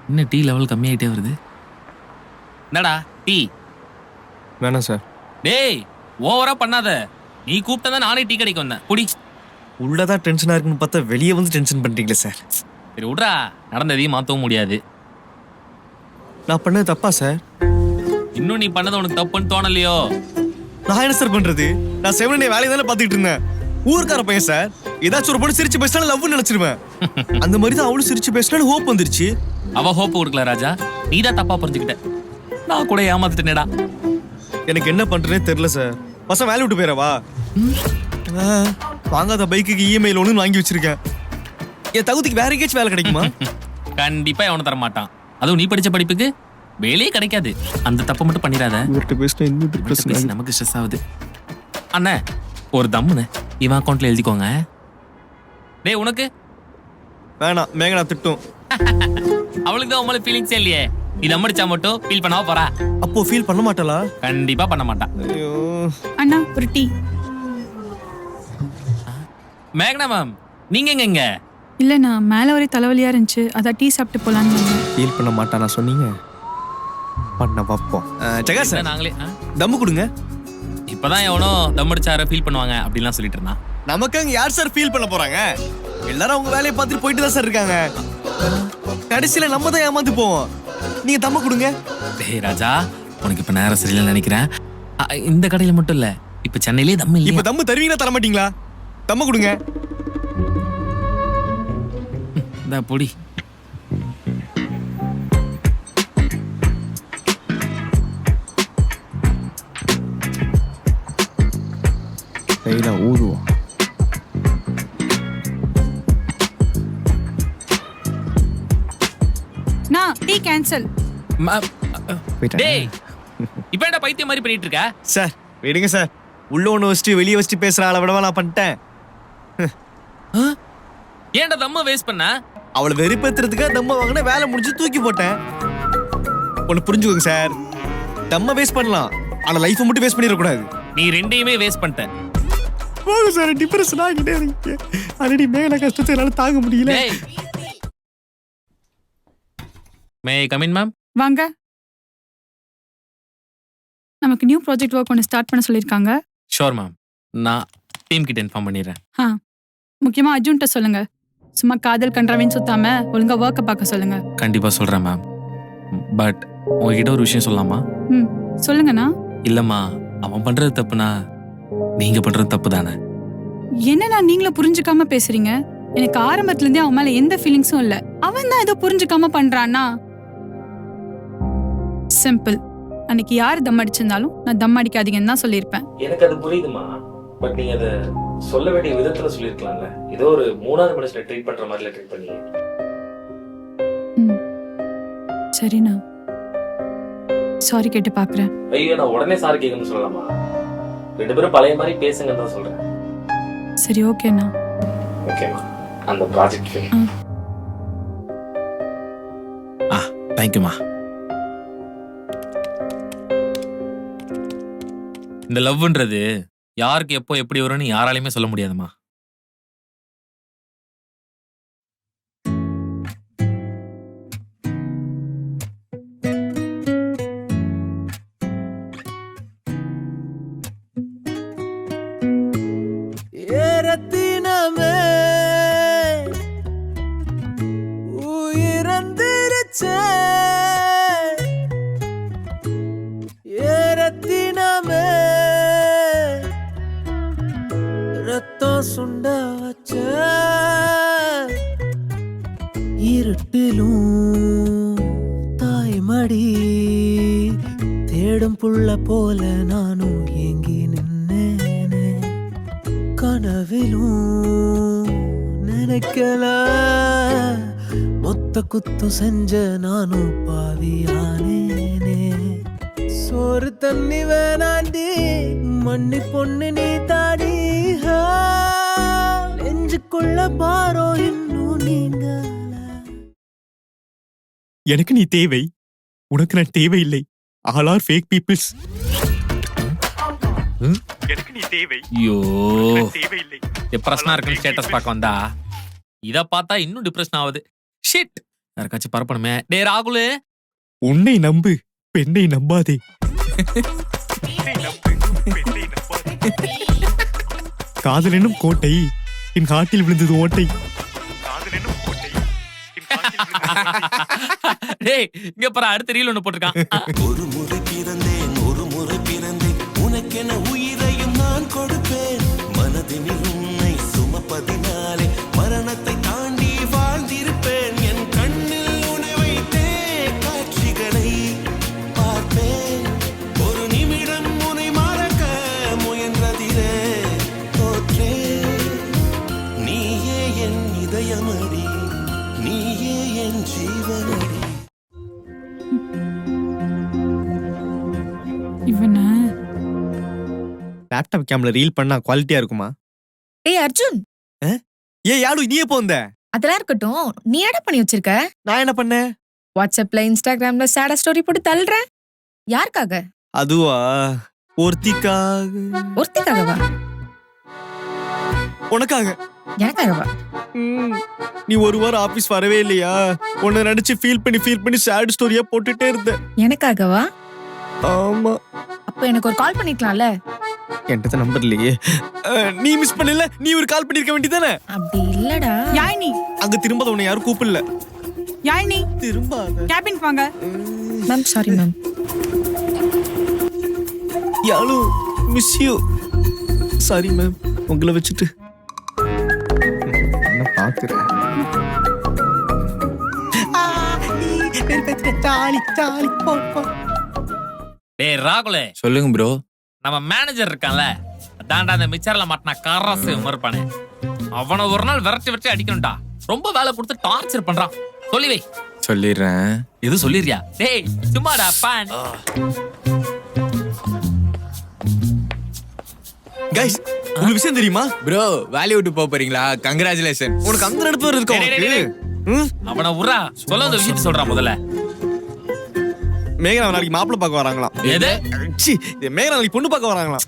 என்ன tea level கம்மியாயிட்டே வருது? என்னடா டீ? வேணாம் சார். டேய் ஓவரா பண்ணாத. நீ கூப்பிட்டா நானே டீ கடைக்கு வந்தேன். குடி. உள்ளதான் டென்ஷனா இருக்குன்னு பார்த்தா வெளியே வந்து டென்ஷன் பண்றீங்களே சார். சரி விட்றா, நடந்ததையும் மாற்றவும் முடியாது. நான் பண்ணது தப்பா சார்? இன்னும் நீ பண்ணது உனக்கு தப்புன்னு தோணலையோ? நான் என்ன சார் பண்றது? நான் செவனே வேலையை தானே பார்த்துட்டு இருந்தேன். ஊருக்கார பையன் சார். ஏதாச்சும் ஒரு பொண்ணு சிரிச்சு பேசினாலும் லவ் நினைச்சிருவேன். அந்த மாதிரி தான் அவளும் சிரிச்சு பேசினாலும் ஹோப் வந்துருச்சு. அவ ஹோப் கொடுக்கல ராஜா, நீ தான் தப்பா புரிஞ்சுக்கிட்ட. நான் கூட ஏமாத்துட்டேனேடா. எனக்கு என்ன பண்றேனே தெரியல சார். பசங்க வேலை விட்டு போயிடவா? வாங்காத பைக்குக்கு இஎம்ஐல ஒன்று வாங்கி வச்சிருக்கேன். என் தகுதிக்கு வேற எங்கேயாச்சும் வேலை கிடைக்குமா? கண்டிப்பா எவனும் தர மாட்டான். அதுவும் நீ படிச்ச படிப்புக்கு வேலையே கிடைக்காது. அந்த தப்பை மட்டும் பண்ணிடாத. நமக்கு ஸ்ட்ரெஸ் ஆகுது. அண்ணே ஒரு தம்முன்னு இவன் அக்கௌண்ட்ல எழுதிக்கோங்க. டேய் உனக்கு வேணாம், மேகனா திட்டும். அவளுக்கு தான் உங்களை ஃபீலிங்ஸே இல்லையே. நீ தம் அடிச்சா மட்டும் ஃபீல் பண்ணாம போறா. அப்போ ஃபீல் பண்ண மாட்டாளா? கண்டிப்பா பண்ண மாட்டான். ஐயோ அண்ணா ஒரு டீ. மேகனா மேம் நீங்க எங்க? இல்லைண்ணா மேலே ஒரே தலைவலியாக இருந்துச்சு, அதான் டீ சாப்பிட்டு போகலான்னு வந்தேன். ஃபீல் பண்ண மாட்டானா சொன்னீங்க? பண்ண பார்ப்போம். ஜெகா சார் நாங்களே தம்மு கொடுங்க. இப்பதான் எவனோ தம் அடிச்சார ஃபீல் பண்ணுவாங்க அப்படிலாம் சொல்லிட்டு இருந்தான். நமக்கு அங்க யார் சார் ஃபீல் பண்ண போறாங்க? எல்லாரும் அவங்க வேலையை பார்த்துட்டு போயிட்டு தான் சார் இருக்காங்க. கடைசியில நம்ம தான் ஏமாந்து போவோம். நீங்க தம்ம கொடுங்க. டேய் ராஜா, உனக்கு இப்ப நேரம் சரியில்லைன்னு நினைக்கிறேன். இந்த கடையில மட்டும் இல்ல, இப்ப சென்னையிலே தம் இல்ல. இப்ப தம்மு தருவீங்களா தர மாட்டீங்களா? தம்ம கொடுங்க. இந்த பொடி. கையில ஊதுவோம். நான் டீ கேன்சல். டேய் இப்ப என்ன பைத்தியம் மாதிரி பண்ணிட்டு இருக்க? சார் விடுங்க சார். உள்ள ஒண்ணு வச்சுட்டு வெளியே வச்சுட்டு பேசுற ஆளை விடவா நான் பண்ணிட்டேன். ஏன்டா தம்ம வேஸ்ட் பண்ண? அவளை வெறுப்பேத்துறதுக்காக தம்ம வாங்கின வேலை முடிஞ்சு தூக்கி போட்டேன். ஒன்னு புரிஞ்சுக்கோங்க சார். தம்ம வேஸ்ட் பண்ணலாம், ஆனா லைஃபை மட்டும் வேஸ்ட் பண்ணிடக்கூடாது. நீ ரெண்டையுமே வேஸ்ட் பண்ணிட்ட. போதும் சார், டிப்ரெஷன் ஆகிட்டே இருக்கு. ஆல்ரெடி மேல கஷ்டத்தை என்னால தாங்க முடியல. May come in ma'am? வாங்க. நமக்கு நியூ ப்ராஜெக்ட் ஒர்க் ஒன்று ஸ்டார்ட் பண்ண சொல்லியிருக்காங்க. ஷோர் மேம், நான் டீம் கிட்ட இன்ஃபார்ம் பண்ணிடுறேன். முக்கியமாக அர்ஜுன்ட்ட சொல்லுங்க. சும்மா காதல் கன்றாவின்னு சுத்தாம ஒழுங்கா ஒர்க்கை பார்க்க சொல்லுங்க. கண்டிப்பா சொல்றேன் மேம். பட் உங்ககிட்ட ஒரு விஷயம் சொல்லலாமா? சொல்லுங்கண்ணா. இல்லம்மா, அவன் பண்றது தப்புனா நீங்க பண்றது தப்பு தானே? என்னண்ணா நீங்களும் புரிஞ்சுக்காம பேசுறீங்க? எனக்கு ஆரம்பத்துல இருந்தே அவன் மேல எந்த ஃபீலிங்ஸும் இல்ல. அவன் தான் ஏதோ புரிஞ்சுக்காம பண்றான்னா. சிம்பிள். அன்னைக்கு யாரு தம் அடிச்சிருந்தாலும் நான் தம் அடிக்காதீங்கன்னு தான் சொல்லியிருப்பேன். எனக்கு அது புரியுதுமா. பட் நீங்க அதை சொல்ல வேண்டிய விதத்துல சொல்லிருக்கலாம்ல. ஏதோ ஒரு மூணாவது மனுஷனை ட்ரீட் பண்ற மாதிரி ட்ரீட் பண்ணீங்க. சரிண்ணா, சாரி கேட்டு பாக்குறேன். ஐயோ, நான் உடனே சாரி கேட்கணும்னு சொல்லலாமா? ரெண்டு பேரும் பழைய மாதிரி பேசுங்கன்னு தான் சொல்றேன். சரி ஓகேண்ணா. ஓகேமா, அந்த ப்ராஜெக்ட் தேங்க்யூமா. இந்த லவ்ன்றது யாருக்கு எப்போ எப்படி வரும்னு யாராலையுமே சொல்ல முடியாதுமா. ஏரத்தினமே உயிரந்திருச்சே, ஏரத்தினமே ரத்தம் சுண்ட வச்ச, இருட்டிலும் தாய்மடி தேடும் புள்ள போல நானும் ஏங்கி நின்னேனே. கனவிலும் நினைக்கல, மொத்த குத்து செஞ்ச நானும் பாவியானேனே. சோறு தண்ணி வேணாண்டி, மண்ணி பொண்ணு நீ தாடி, நெஞ்சுக்குள்ள பாரோ இன்னும் நீங்க. எனக்கு நீ தேவை, உனக்கு நான் தேவையில்லை. All are fake peoples. எனக்கு நீ தேவை, ஐயோ தேவையில்லை. டிப்ரெஷனா இருக்கு ஸ்டேட்டஸ் பார்க்க வந்தா இத பார்த்தா இன்னும் டிப்ரெஷன் ஆகுது. ஷிட், யாருக்காச்சும் பரப்பணுமே. டேய் ராகுல், உன்னை நம்பு, பெண்ணை நம்பாதே. காதல் என்னும் கோட்டை என் காட்டில் விழுந்தது ஓட்டை. டேய் இங்க பாரு, அடுத்த ரீல் ஒண்ணு போட்டிருக்கான். ஒரு முறை பிறந்தேன், ஒரு முறை பிறந்தேன், உனக்கென உயிரையும் நான் கொடுப்பேன். மனதினில் உன்னை சுமப்பதினாலே மரணத்தை தாண்டி வாழ்ந்திருப்பேன். என் கண்ணில் உன்னை வைத்தே காட்சிகளை பார்ப்பேன். ஒரு நிமிடம் உன்னை மறக்க முயன்றதிலே தோற்றேன். நீயே என் இதயமடி, நீயே என் ஜீவனடி. இவனை லேப்டாப் கேம்ல ரீல் பண்ணா குவாலிட்டியா இருக்குமா? டேய் அர்ஜுன், ஏய் யாரு நீயே போந்த? அதெல்லாம் இருக்கட்டும். நீ என்ன பண்ணி வச்சிருக்க? நான் என்ன பண்ணேன்? வாட்ஸ்அப்ல இன்ஸ்டாகிராம்ல சேடா ஸ்டோரி போட்டு தள்ளுற. யாருக்காக? அதுவா, ஒருத்திக்காக. ஒருத்திக்காகவா? உனக்காக. எனக்காகவா? நீ ஒரு வாரம் ஆபீஸ் வரவே இல்லையா? உன்னை நினைச்சு ஃபீல் பண்ணி சேட் ஸ்டோரியா போட்டுட்டே இருந்த. எனக்காகவா? ஆமா. அப்ப எனக்கு ஒரு கால் பண்ணிக்கலாம்ல. என்கிட்ட நம்பர் இல்லையே. நீ மிஸ் பண்ணல, நீ ஒரு கால் பண்ணிருக்க வேண்டியதானே? அப்படி இல்லடா. யாழினி, அங்க திரும்ப உன்னை யாரும் கூப்பிடல. யாழினி திரும்ப கேபின் வாங்க. Ma'am sorry ma'am. Yazhu miss you. Sorry ma'am, உங்களை வச்சுட்டு என்ன பாக்குறேன். டேய் ராகுல், சொல்லுங்க ப்ரோ. நம்ம மேனேஜர் இருக்கான்ல, அதான்டா அந்த மிச்சர்ல மாட்டினா கரசு மறுப்பானே, அவனை ஒரு நாள் விரட்டி அடிக்கணும்டா. ரொம்ப வேலை கொடுத்து டார்ச்சர் பண்றான். சொல்லி வை. சொல்லிடுறேன். எது சொல்லிடுறியா? டேய் சும்மாடா பான். கைஸ், உங்களுக்கு விஷயம் தெரியுமா? ப்ரோ வேலையை விட்டு போக போறீங்களா? கங்க்ராச்சுலேஷன். உனக்கு அந்த நடப்பு இருக்கு டேய், டேய், டேய், உனக்கு. அவனை உர்றா. சொல்ல அந்த விஷயத்தை சொல்றான் முதல்ல. மேகனா நாளைக்கு மாப்பிள்ளை பார்க்க வராங்களாம். எது? ச்சீ, மேகனா நாளைக்கு பொண்ணு பார்க்க வராங்களாம்.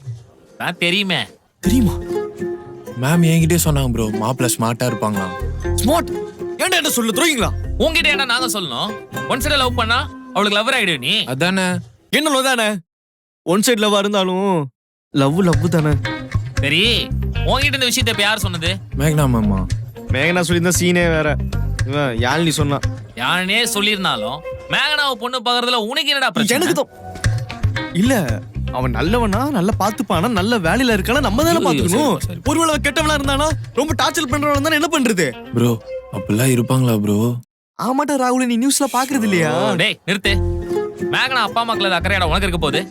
நான் தெரியுமே. தெரியுமா? மேம் என்கிட்டே சொன்னாங்க ப்ரோ, மாப்பிள்ள ஸ்மார்ட்டா இருப்பாங்களாம். ஸ்மார்ட்? ஏன்டா என்ன சொல்ல துரோகிங்களா? உன்கிட்ட என்ன நாங்க சொல்லணும்? ஒன் சைட லவ் பண்ணா அவளுக்கு லவர் ஆயிடுவே நீ. அதானே. என்ன லவ் தானே? ஒன் சைடு லவ்வா இருந்தாலும் லவ் தானே. சரி, உன்கிட்ட இந்த விஷயத்தை இப்ப யார் சொன்னது? மேக்னா மேமா. மேகனா சொல்லியிருந்தா சீனே வேற. இவன் யாழினி சொன்னா. யானே சொல்லியிருந்தாலும் மேகனாவை பொண்ணு பாக்குறதுல உனக்கு என்னடா பிரச்சனை? எனக்கு தான் இல்ல, அவன் நல்லவனா, நல்லா பாத்துப்பானா, நல்ல வேலையில இருக்கானா, நம்ம தானே பாத்துக்கணும். சரி. ஒருவேளை அவன் கெட்டவனா இருந்தானா, ரொம்ப டார்ச்சர் பண்றவனா இருந்தா என்ன பண்றது? ப்ரோ அப்படிலாம் இருப்பாங்களா ப்ரோ? ஆமாட்டா ராகுல், நீ நியூஸ்ல பாக்குறது இல்லையா? டேய் நிறுத்து. மேகனா அப்பா அம்மாக்கள் அக்கறையாட உனக்கு இருக்க போகுது.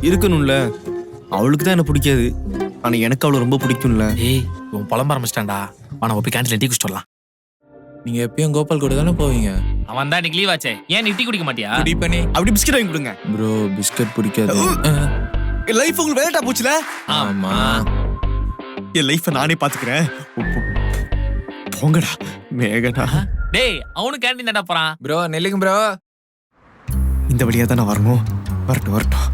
இருக்கணும்ல. அவளுக்கு தான் என்ன பிடிக்காது, ஆனா எனக்கு அவளை ரொம்ப பிடிக்கும்ல. ஏய் உன் புலம்ப ஆரம்பிச்சிட்டான்டா. அவனை போய் கேன்டீன்ல டீ குடிச்சிட்டு வரலாம். நீங்க எப்பயும் கோபால் கூட தானே போவீங்க? அவன் தான் இன்னைக்கு லீவ் ஆச்சே. ஏன் நீ டீ குடிக்க மாட்டியா? குடி பண்ணி. அப்படி பிஸ்கட் வாங்கி கொடுங்க. ப்ரோ பிஸ்கட் பிடிக்காது. லைஃப் உங்களுக்கு வேலைட்டா போச்சுல. ஆமா. என் லைஃபை நானே பாத்துக்கிறேன். போங்கடா மேகனா. டேய் அவனு கேன்டீன் தான்டா போறான். ப்ரோ நெல்லுங்க ப்ரோ. இந்த வழியா தானே வரணும். வரட்டும்.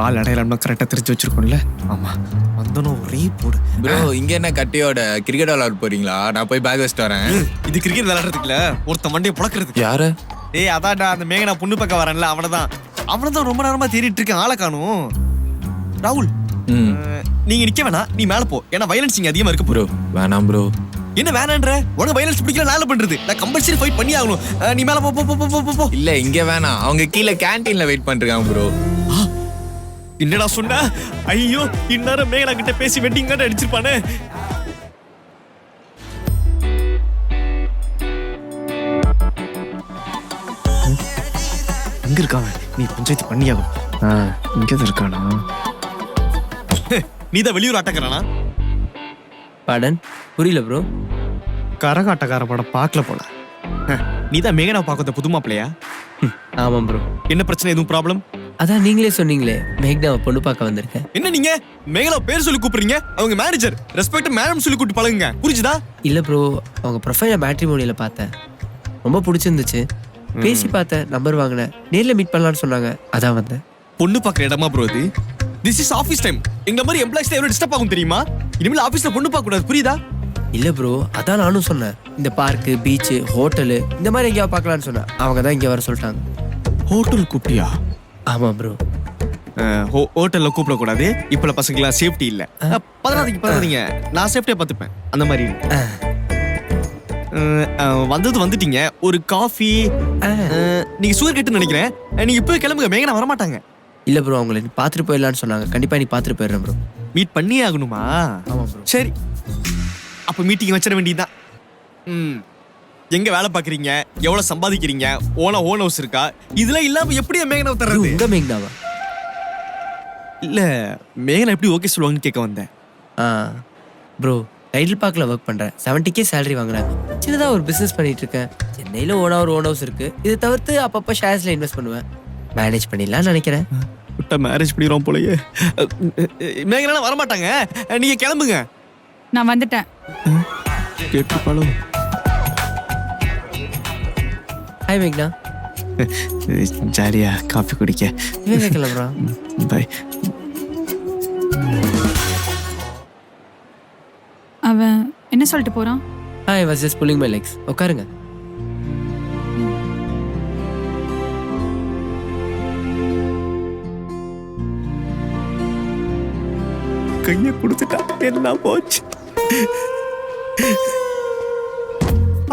ஆள் அடையாளம்னா கரெக்டா தெரிஞ்சு வச்சிருக்கோம்ல. ஆமா, வந்தனும் ஒரே போடு. ப்ரோ இங்க என்ன கட்டியோட கிரிக்கெட் விளையாட போறீங்களா? நான் போய் பேக் வச்சுட்டு வரேன். இது கிரிக்கெட் விளையாடுறதுக்குல, ஒருத்த மண்டையை புழக்கிறதுக்கு. யாரு? ஏய் அதான்டா அந்த மேகனா பொண்ணு பார்க்க வரேன்ல, அவனதான் ரொம்ப நேரமா தேடிட்டு இருக்கேன். ஆளை காணும். ராகுல், நீங்க நிக்க வேணாம், நீ மேல போ. ஏன்னா வயலன்ஸ் இங்க அதிகமா இருக்கு. ப்ரோ வேணாம் ப்ரோ. என்ன வேணான்ற? உனக்கு வயலன்ஸ் பிடிக்கல, நான் பண்றது? நான் கம்பல்சரி ஃபைட் பண்ணி ஆகணும். நீ மேல போ. இல்ல இங்க வேணாம், அவங்க கீழே கேண்டீன்ல வெயிட் பண்ணிருக்காங்க ப்ரோ. என்னடா சொன்ன? ஐயோ, இந்நேரம் மேகனா கிட்ட பேசி வெட்டிங் கார்டு அடிச்சிருப்பானே. எங்க இருக்கான்? நீ பஞ்சாயத்து பண்ணியாகும். இங்கதான் இருக்கானா? நீதான் வெளியூர் ஆட்டக்காரனா? படன் புரியல ப்ரோ. கரகாட்டக்கார படம் பார்க்கல போல. நீதான் மேகனா பார்க்க புது மாப்பிள்ளையா? ஆமாம் ப்ரோ. என்ன பிரச்சனை? எதுவும் ப்ராப்ளம்? அதான் நீங்களே சொன்னீங்களே மேக்னாவை பொண்ணு பார்க்க வந்திருக்கேன். என்ன நீங்க மேகனா பேர் சொல்லி கூப்பிடுறீங்க? அவங்க மேனேஜர், ரெஸ்பெக்ட் மேடம் சொல்லி கூப்பிட்டு பழகுங்க, புரிஞ்சுதா? இல்ல ப்ரோ, அவங்க ப்ரொஃபைல மேட்ரிமோனியில பார்த்தேன், ரொம்ப பிடிச்சிருந்துச்சு. பேசி பார்த்தேன், நம்பர் வாங்கினேன், நேர்ல மீட் பண்ணலாம்னு சொன்னாங்க, அதான் வந்தேன். பொண்ணு பார்க்குற இடமா ப்ரோ இது? This is office time. எங்க மாதிரி எம்ப்ளாய்ஸ் எவ்வளவு டிஸ்டர்ப் ஆகும் தெரியுமா? இனிமேல் ஆஃபீஸ்ல பொண்ணு பார்க்க கூடாது, புரியுதா? இல்ல ப்ரோ, அதான் நானும் சொன்னேன். இந்த பார்க்கு, பீச்சு, ஹோட்டலு இந்த மாதிரி எங்கேயாவது பார்க்கலான்னு சொன்னேன். அவங்க தான் இங்கே வர சொல்லிட்டாங்க. ஹோட்டல் கூப்பிட்டியா? ஆமா ப்ரோ. ஹோட்டல்ல கூப்பிடக்கூடாது. இப்பல பசங்களாம் சேஃப்டி இல்ல. பதறாதீங்க, நான் சேஃப்டியா பார்த்துப்பேன். அந்த மாதிரி இல்ல. வந்துட்டீங்க. ஒரு காஃபி. நீங்க சூர் கிட்ட நினைக்கிறேன். நீங்க இப்போ கிளம்புங்க, மேகனா வரமாட்டாங்க. இல்ல ப்ரோ, அவங்கள நீ பார்த்துட்டு போயிடலான்னு சொன்னாங்க. கண்டிப்பா நீ பார்த்துட்டு போயிடுறேன் ப்ரோ. மீட் பண்ணியே ஆகணுமா? ஆமா ப்ரோ. சரி, அப்ப மீட்டிங் வச்சிட வேண்டியதுதான். எங்க வேலை பாக்குறீங்க, எவ்வளவு சம்பாதிக்கிறீங்க, ஓன் ஹவுஸ் இருக்கா, இதெல்லாம் இல்லாம எப்படி மேகனா தர்றது? உங்க மேங்கனாவா? இல்ல, மேகனா எப்படி ஓகே சொல்லுவாங்கன்னு கேட்க வந்தேன். ப்ரோ, டைட்டில் பார்க்கில் ஒர்க் பண்ணுறேன். 70K சேலரி வாங்குறேன். சின்னதாக ஒரு பிஸ்னஸ் பண்ணிட்டு இருக்கேன். சென்னையில் ஓன் ஹவுஸ் இருக்கு. இதை தவிர்த்து அப்பப்போ ஷேர்ஸில் இன்வெஸ்ட் பண்ணுவேன். மேனேஜ் பண்ணிடலாம்னு நினைக்கிறேன். விட்டா மேரேஜ் பண்ணிடுவோம் போலயே. மேகனா வரமாட்டாங்க, நீங்க கிளம்புங்க. நான் வந்துட்டேன். கேட்டுப்பாலும். ஹாய் மேக்னா. ஜாலியா காஃபி குடிக்க. இவங்க கிளம்புறான். பாய். அவன் என்ன சொல்லிட்டு போறான்? I was just pulling my legs. உட்காருங்க. கைய கொடுத்துட்டா எல்லாம் போச்சு.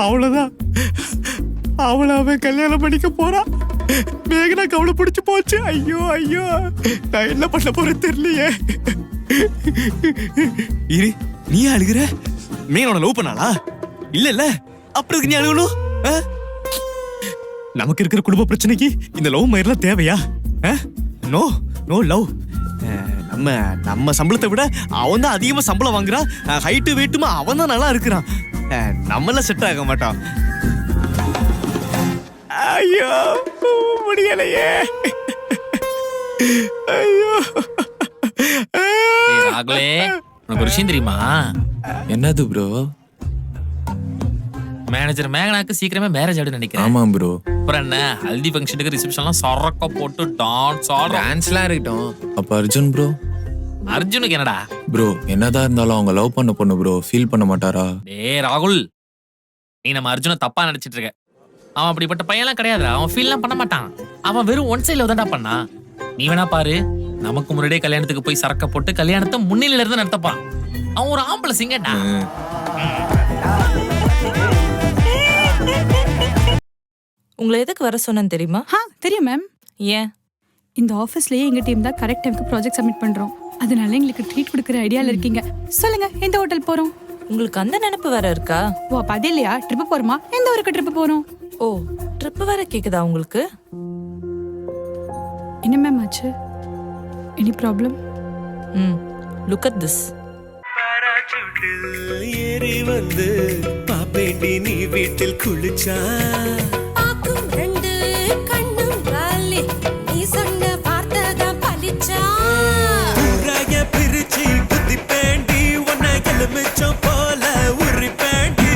அவ்வளவுதான், அவன் கல்யாணம் பண்ணிக்க போறான். மேகனா கவலை பிடிச்சு போச்சு. ஐயோ ஐயோ, நான் என்ன பண்ண போறேன் தெரியலையே. இரு, நீ அழுகுற? மேகனோட லவ் பண்ணாளா? இல்ல, அப்புறம் நீ அழுகணும்? நமக்கு இருக்கிற குடும்ப பிரச்சனைக்கு இந்த லவ் மயிரெல்லாம் தேவையா? No no love. நம்ம சம்பளத்தை விட அவன் தான் அதிகமா சம்பளம் வாங்குறான். ஹைட்டு வெயிட்டுமா அவன் தான் நல்லா இருக்கிறான். நம்மள செட் ஆக மாட்டான். ஐயோ முடியலையே. ஐயோ. ராகுலே, உனக்கு ஒரு விஷயம் தெரியுமா? என்னது ப்ரோ? மேனேஜர் மேகனாக்கு சீக்கிரமே மேரேஜ் ஆயிடும் நினைக்கிறேன். ஆமா ப்ரோ. அப்புறம் என்ன, ஹல்தி ஃபங்க்ஷனுக்கு ரிசப்ஷன்லாம் சொரக்க போட்டு டான்ஸ் ஆடுறோம். டான்ஸ்லாம் இருக்கட்டும். அப்ப அர்ஜுன் ப்ரோ? அர்ஜுனுக்கு என்னடா ப்ரோ, என்னதான் இருந்தாலும் அவங்க லவ் பண்ண பொண்ணு ப்ரோ, ஃபீல் பண்ண மாட்டாரா? டேய் ராகுல், நீ நம்ம அர்ஜுனை தப்பா நினைச்சிட்டு இருக்க. அவன் அப்படிப்பட்ட பையன்லாம் கிடையாதுடா. அவன் ஃபீல்லாம் பண்ண மாட்டான். அவன் வெறும் ஒன் சைட்ல தான்டா பண்ணா. நீ வேணா பாரு, நமக்கு முன்னாடியே கல்யாணத்துக்கு போய் சரக்க போட்டு கல்யாணத்தை முன்னிலையில இருந்து நடத்தப்பான். அவன் ஒரு ஆம்பளை சிங்கடா. உங்களை எதுக்கு வர சொன்னேன்னு தெரியுமா? தெரியும் மேம். ஏன்? இந்த ஆஃபீஸ்லயே எங்க டீம் தான் கரெக்ட் டைம்க்கு ப்ராஜெக்ட் சப்மிட் பண்றோம். அதனால எங்களுக்கு ட்ரீட் கொடுக்குற ஐடியால இருக்கீங்க. சொல்லுங்க, எந்த ஹோட்டல் போறோம்? உங்களுக்கு அந்த நினைப்பு வேற இருக்கா? ஓ, அப்ப அது இல்லையா? ட்ரிப் போறோமா? எந்த ஊருக்கு ட்ரிப் போறோம்? ஓ, ட்ரிப் வேற கேக்குதா உங்களுக்கு? என்ன மேம் ஆச்சு? Any problem? Look at this. ஏறி வந்து பாப்பேண்டி நீ வீட்டில் குளிச்சா பிரிச்சு புத்தி பேண்டி உன்னை எலுமிச்சம் போல உரி பேண்டி.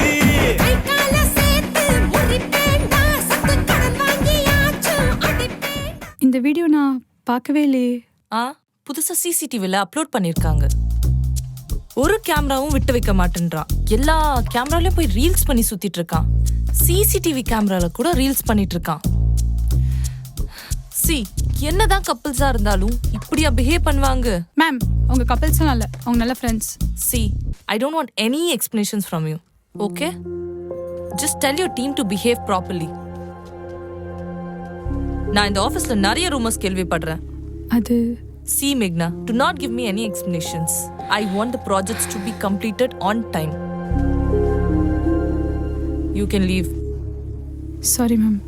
இந்த வீடியோ நான் பார்க்கவே இல்லையே. புதுசா சிசிடிவில அப்லோட் பண்ணிருக்காங்க. ஒரு கேமராவும் விட்டு வைக்க மாட்டேன்றான். எல்லா கேமராலயும் போய் ரீல்ஸ் பண்ணி சுத்திட்டு இருக்கான். சிசிடிவி கேமரால கூட ரீல்ஸ் பண்ணிட்டு இருக்கான். சி, என்னதான் கப்பிள்ஸா இருந்தாலும் இப்படியா பிஹேவ் பண்ணுவாங்க? மேம், அவங்க கப்பிள்ஸும் இல்ல, அவங்க நல்ல friends. C, I don't want any explanations from you. Okay? Just tell your team to behave properly. நான் இந்த ஆபீஸ்ல நிறைய ரூமர்ஸ் கேள்விப்படுறேன். அது See, Meghna, do not give me any explanations. I want the projects to be completed on time. You can leave. Sorry ma'am.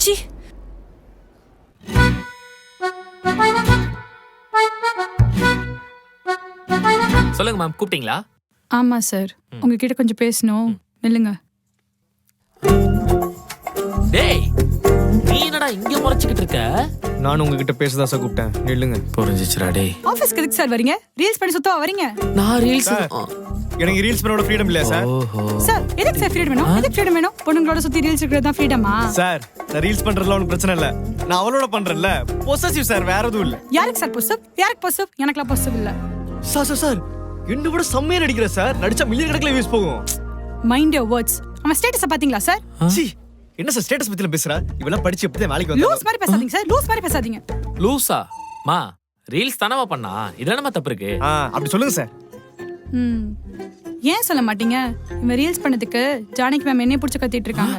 C, சொல்லுங்க ma'am, கூப்பிட்டீங்களா? ஆமா sir, உங்ககிட்ட கொஞ்சம் பேசணும். நில்லுங்க. டேய், நீ என்னடா இங்க முறைச்சிக்கிட்டு இருக்க? நான் உங்ககிட்ட பேசதான் சார் கூப்பிட்டேன். நில்லுங்க. புரிஞ்சிச்சுடா டேய். ஆபீஸ்க்கு எதுக்கு சார் வரீங்க? ரீல்ஸ் பண்ணி சுத்தவா வரீங்க? நான் ரீல்ஸ் எனக்கு ரீல்ஸ் பண்ணோட ஃப்ரீடம் இல்லையா சார்? சார் எதுக்கு சார் ஃப்ரீடம் வேணும்? எதுக்கு ஃப்ரீடம் வேணும்? பொண்ணுங்களோட சுத்தி ரீல்ஸ் எடுக்கிறது தான் ஃப்ரீடமா? சார் நான் ரீல்ஸ் பண்றதுல ஒன்றும் பிரச்சனை இல்லை. நான் அவளோட பண்றேன்ல. பொசசிவ் சார், வேற எதுவும் இல்லை. யாருக்கு சார் பொசப்? யாருக்கு பொசப்? எனக்குலாம் பொசப் இல்ல. சார் என்ன விட செம்மையா நடிக்கிற சார். நடிச்சா மில்லியன் கணக்கில் வியூஸ் போகும். Mind your words. அவன் ஸ்டேட்டஸை பாத்தீங்களா சார்? சீ, என்ன சார் ஸ்டேட்டஸ் பத்தில பேசுறா? இவெல்லாம் படிச்சு எப்படிதான் வேலைக்கு வந்தா? லூஸ் மாதிரி பேசாதீங்க சார். லூஸ் மாதிரி பேசாதீங்க. லூசா? மா ரீல்ஸ் தானவா பண்ணா? இதுல என்னமா தப்பு இருக்கு? அப்படி சொல்லுங்க சார். ஏன் சொல்ல மாட்டீங்க? இவன் ரீல்ஸ் பண்ணதுக்கு ஜானகி மேம் என்னைய பிடிச்சி கத்திட்டு இருக்காங்க.